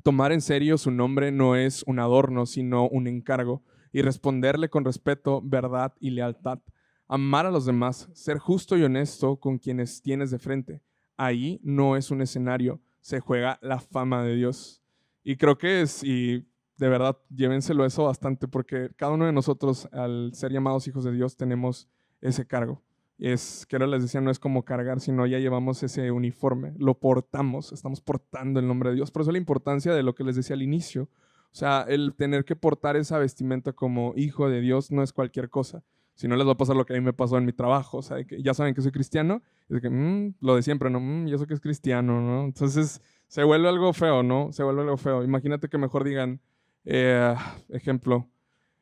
tomar en serio su nombre no es un adorno, sino un encargo, y responderle con respeto, verdad y lealtad. Amar a los demás, ser justo y honesto con quienes tienes de frente. Ahí no es un escenario, se juega la fama de Dios. Y creo que y de verdad, llévenselo eso bastante, porque cada uno de nosotros, al ser llamados hijos de Dios, tenemos ese cargo. Es, que ahora les decía, no es como cargar, sino ya llevamos ese uniforme, lo portamos, estamos portando el nombre de Dios. Por eso la importancia de lo que les decía al inicio. O sea, el tener que portar esa vestimenta como hijo de Dios no es cualquier cosa. Si no les va a pasar lo que a mí me pasó en mi trabajo. O sea, que ya saben que soy cristiano, es que lo de siempre, ¿no? Y eso que es cristiano, ¿no? Entonces se vuelve algo feo, ¿no? Se vuelve algo feo. Imagínate que mejor digan, ejemplo,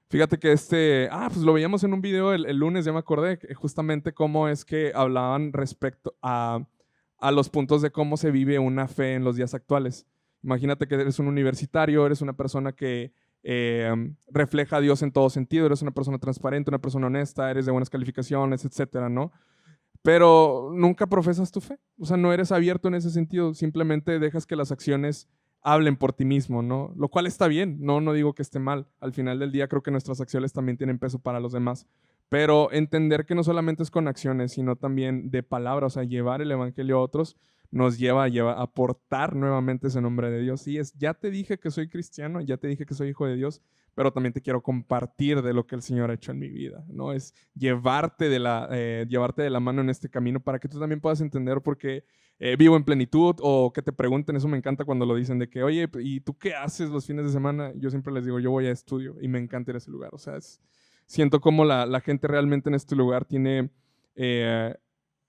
fíjate que pues lo veíamos en un video el lunes, ya me acordé, justamente cómo es que hablaban respecto a los puntos de cómo se vive una fe en los días actuales. Imagínate que eres un universitario, eres una persona que refleja a Dios en todo sentido, eres una persona transparente, una persona honesta, eres de buenas calificaciones, etcétera, ¿no? Pero nunca profesas tu fe, o sea, no eres abierto en ese sentido, simplemente dejas que las acciones hablen por ti mismo, ¿no? Lo cual está bien, no digo que esté mal. Al final del día creo que nuestras acciones también tienen peso para los demás. Pero entender que no solamente es con acciones, sino también de palabras, o sea, llevar el evangelio a otros, nos lleva a portar nuevamente ese nombre de Dios. Y ya te dije que soy cristiano, ya te dije que soy hijo de Dios, pero también te quiero compartir de lo que el Señor ha hecho en mi vida, ¿no? Es llevarte de la mano en este camino para que tú también puedas entender por qué vivo en plenitud, o que te pregunten, eso me encanta cuando lo dicen, de que, oye, ¿y tú qué haces los fines de semana? Yo siempre les digo, yo voy a estudio, y me encanta ir a ese lugar. O sea, siento como la gente realmente en este lugar tiene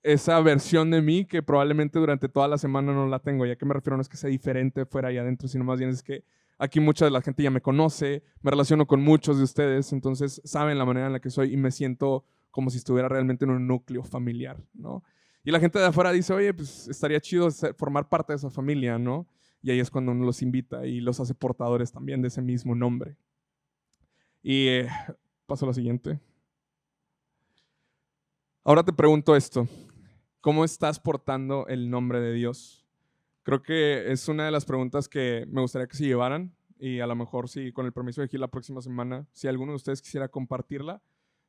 esa versión de mí que probablemente durante toda la semana no la tengo. Ya que me refiero, no es que sea diferente fuera y adentro, sino más bien es que aquí mucha de la gente ya me conoce, me relaciono con muchos de ustedes, entonces saben la manera en la que soy y me siento como si estuviera realmente en un núcleo familiar, ¿no? Y la gente de afuera dice, oye, pues estaría chido formar parte de esa familia, ¿no? Y ahí es cuando uno los invita y los hace portadores también de ese mismo nombre. Y paso a la siguiente. Ahora te pregunto esto, ¿cómo estás portando el nombre de Dios? Creo que es una de las preguntas que me gustaría que se llevaran, y a lo mejor sí, con el permiso de Gil, la próxima semana, si alguno de ustedes quisiera compartirla,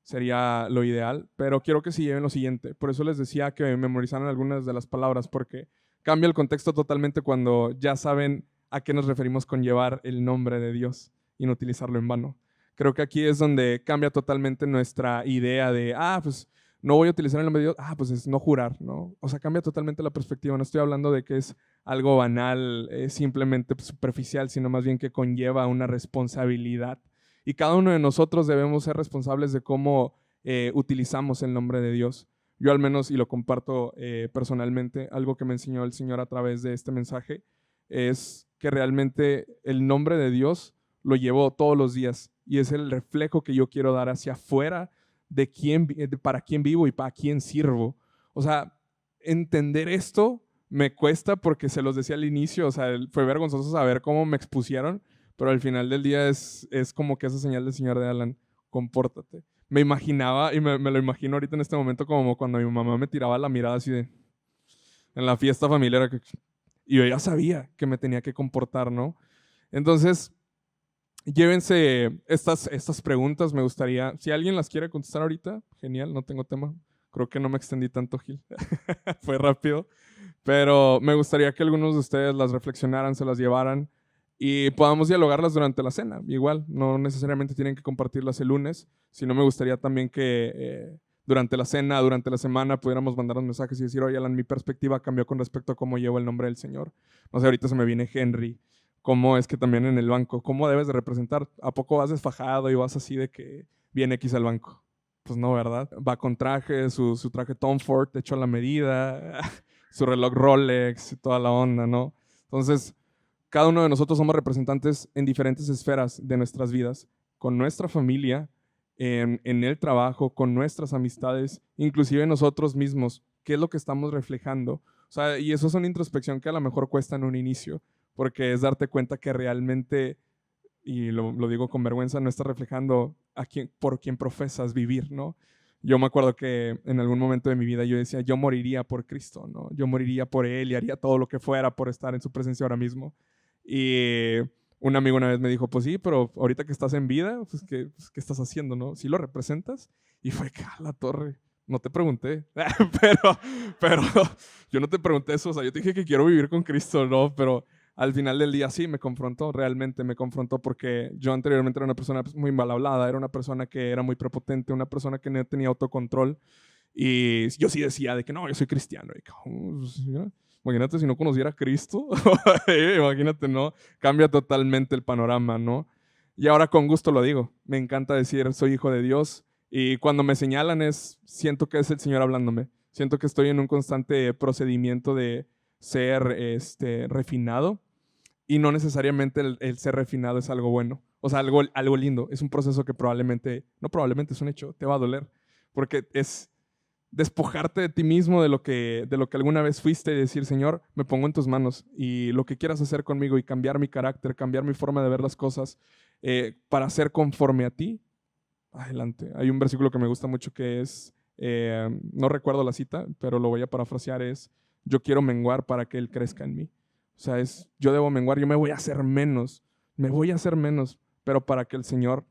sería lo ideal, pero quiero que se lleven lo siguiente. Por eso les decía que memorizaran algunas de las palabras, porque cambia el contexto totalmente cuando ya saben a qué nos referimos con llevar el nombre de Dios y no utilizarlo en vano. Creo que aquí es donde cambia totalmente nuestra idea de, pues no voy a utilizar el nombre de Dios, pues es no jurar, ¿no? O sea, cambia totalmente la perspectiva. No estoy hablando de que es algo banal, simplemente superficial, sino más bien que conlleva una responsabilidad. Y cada uno de nosotros debemos ser responsables de cómo utilizamos el nombre de Dios. Yo al menos, y lo comparto personalmente, algo que me enseñó el Señor a través de este mensaje, es que realmente el nombre de Dios lo llevo todos los días y es el reflejo que yo quiero dar hacia afuera de para quién vivo y para quién sirvo. O sea, entender esto me cuesta porque se los decía al inicio, o sea, fue vergonzoso saber cómo me expusieron, pero al final del día es como que esa señal del Señor de Alan, compórtate. Me imaginaba, y me lo imagino ahorita en este momento, como cuando mi mamá me tiraba la mirada así de, en la fiesta familiar, y yo ya sabía que me tenía que comportar, ¿no? Entonces, llévense estas preguntas, me gustaría, si alguien las quiere contestar ahorita, genial, no tengo tema. Creo que no me extendí tanto, Gil. Fue rápido. Pero me gustaría que algunos de ustedes las reflexionaran, se las llevaran y podamos dialogarlas durante la cena. Igual, no necesariamente tienen que compartirlas el lunes, sino me gustaría también que durante la cena, durante la semana, pudiéramos mandarnos mensajes y decir, oye, Alan, mi perspectiva cambió con respecto a cómo llevo el nombre del Señor. No sé, ahorita se me viene Henry. ¿Cómo es que también en el banco? ¿Cómo debes de representar? ¿A poco vas desfajado y vas así de que viene X al banco? Pues no, ¿verdad? Va con traje, su traje Tom Ford hecho a la medida, su reloj Rolex y toda la onda, ¿no? Entonces, cada uno de nosotros somos representantes en diferentes esferas de nuestras vidas, con nuestra familia, en el trabajo, con nuestras amistades, inclusive nosotros mismos. ¿Qué es lo que estamos reflejando? O sea, y eso es una introspección que a lo mejor cuesta en un inicio, porque es darte cuenta que realmente, y lo digo con vergüenza, no estás reflejando por quien profesas vivir, ¿no? Yo me acuerdo que en algún momento de mi vida yo decía, yo moriría por Cristo, ¿no? Yo moriría por Él y haría todo lo que fuera por estar en su presencia ahora mismo. Y un amigo una vez me dijo, pues sí, pero ahorita que estás en vida, pues ¿qué estás haciendo, no? ¿Sí lo representas? Y fue, la torre, no te pregunté, pero yo no te pregunté eso, o sea, yo te dije que quiero vivir con Cristo, ¿no? Pero al final del día sí me confrontó, realmente me confrontó, porque yo anteriormente era una persona muy mal hablada, era una persona que era muy prepotente, una persona que no tenía autocontrol, Y yo sí decía de que no, yo soy cristiano. Y, ¿no? Imagínate si no conociera a Cristo. Imagínate, ¿no? Cambia totalmente el panorama, ¿no? Y ahora con gusto lo digo. Me encanta decir, soy hijo de Dios. Y cuando me señalan siento que es el Señor hablándome. Siento que estoy en un constante procedimiento de ser refinado. Y no necesariamente el ser refinado es algo bueno. O sea, algo lindo. Es un proceso que no probablemente es un hecho, te va a doler. Porque es despojarte de ti mismo, de lo que alguna vez fuiste y decir, Señor, me pongo en tus manos y lo que quieras hacer conmigo y cambiar mi carácter, cambiar mi forma de ver las cosas para ser conforme a ti, adelante. Hay un versículo que me gusta mucho que es, no recuerdo la cita, pero lo voy a parafrasear, es, yo quiero menguar para que Él crezca en mí. O sea, yo debo menguar, yo me voy a hacer menos, pero para que el Señor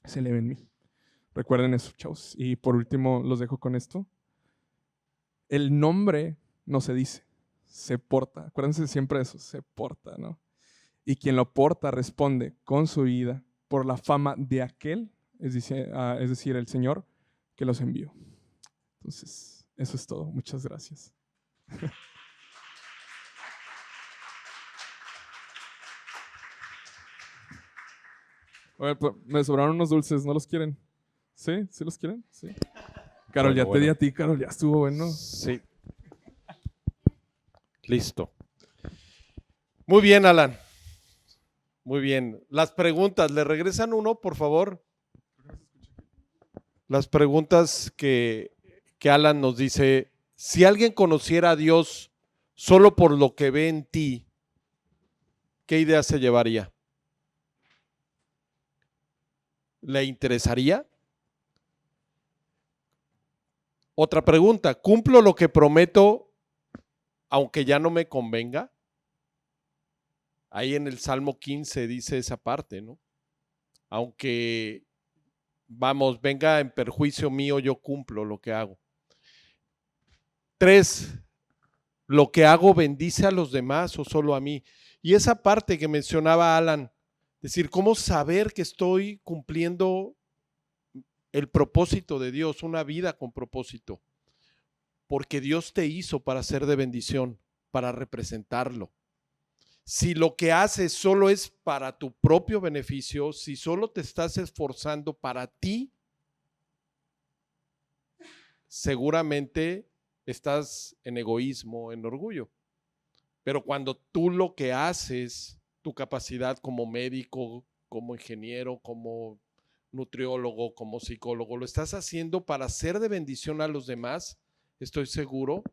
se eleve en mí. Recuerden eso, chavos. Y por último, los dejo con esto. El nombre no se dice, se porta. Acuérdense siempre de eso, se porta, ¿no? Y quien lo porta responde con su vida por la fama de aquel, es decir, el Señor que los envió. Entonces, eso es todo. Muchas gracias. Bueno, pues, me sobraron unos dulces, ¿no los quieren? ¿Sí? ¿Sí los quieren? Sí. Carol, ya te di a ti, Carol, ya estuvo bueno. Sí. Listo. Muy bien, Alan. Muy bien. Las preguntas, ¿le regresan uno, por favor? Las preguntas que Alan nos dice, si alguien conociera a Dios solo por lo que ve en ti, ¿qué idea se llevaría? ¿Le interesaría? Otra pregunta, ¿cumplo lo que prometo aunque ya no me convenga? Ahí en el Salmo 15 dice esa parte, ¿no? Aunque, venga en perjuicio mío, yo cumplo lo que hago. 3, ¿lo que hago bendice a los demás o solo a mí? Y esa parte que mencionaba Alan, es decir, ¿cómo saber que estoy cumpliendo el propósito de Dios, una vida con propósito? Porque Dios te hizo para ser de bendición, para representarlo. Si lo que haces solo es para tu propio beneficio, si solo te estás esforzando para ti, seguramente estás en egoísmo, en orgullo. Pero cuando tú lo que haces, tu capacidad como médico, como ingeniero, como nutriólogo, como psicólogo, lo estás haciendo para ser de bendición a los demás, estoy seguro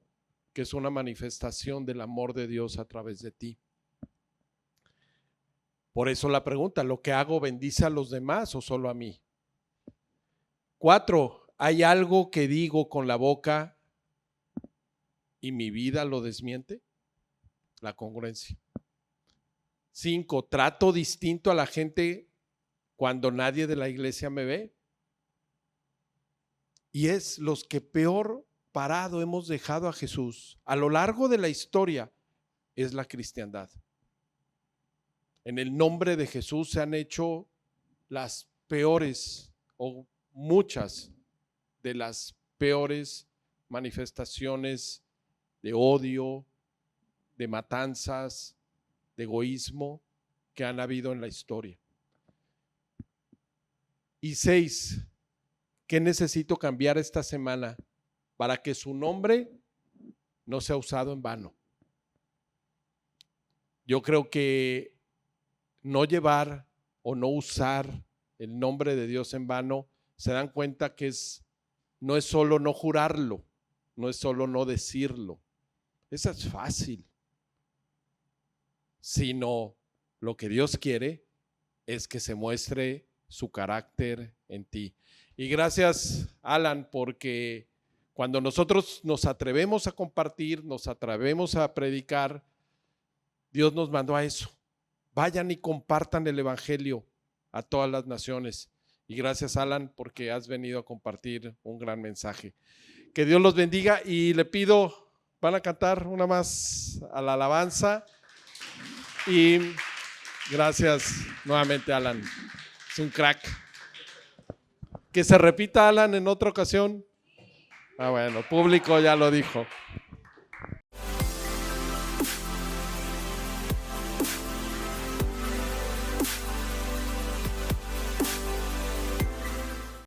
que es una manifestación del amor de Dios a través de ti. Por eso la pregunta, ¿lo que hago bendice a los demás o solo a mí? 4, ¿hay algo que digo con la boca y mi vida lo desmiente? La congruencia. 5, ¿trato distinto a la gente cuando nadie de la iglesia me ve? Y es los que peor parado hemos dejado a Jesús a lo largo de la historia, es la cristiandad. En el nombre de Jesús se han hecho las peores o muchas de las peores manifestaciones de odio, de matanzas, de egoísmo que han habido en la historia. Y 6, ¿qué necesito cambiar esta semana para que su nombre no sea usado en vano? Yo creo que no llevar o no usar el nombre de Dios en vano, se dan cuenta que no es solo no jurarlo, no es solo no decirlo, eso es fácil, sino lo que Dios quiere es que se muestre su carácter en ti. Y gracias, Alan, porque cuando nosotros nos atrevemos a compartir, nos atrevemos a predicar, Dios nos mandó a eso. Vayan y compartan el evangelio a todas las naciones. Y gracias, Alan, porque has venido a compartir un gran mensaje. Que Dios los bendiga y le pido, van a cantar una más a la alabanza. Y gracias nuevamente, Alan. Es un crack. Que se repita, Alan, en otra ocasión. Ah, bueno, público ya lo dijo.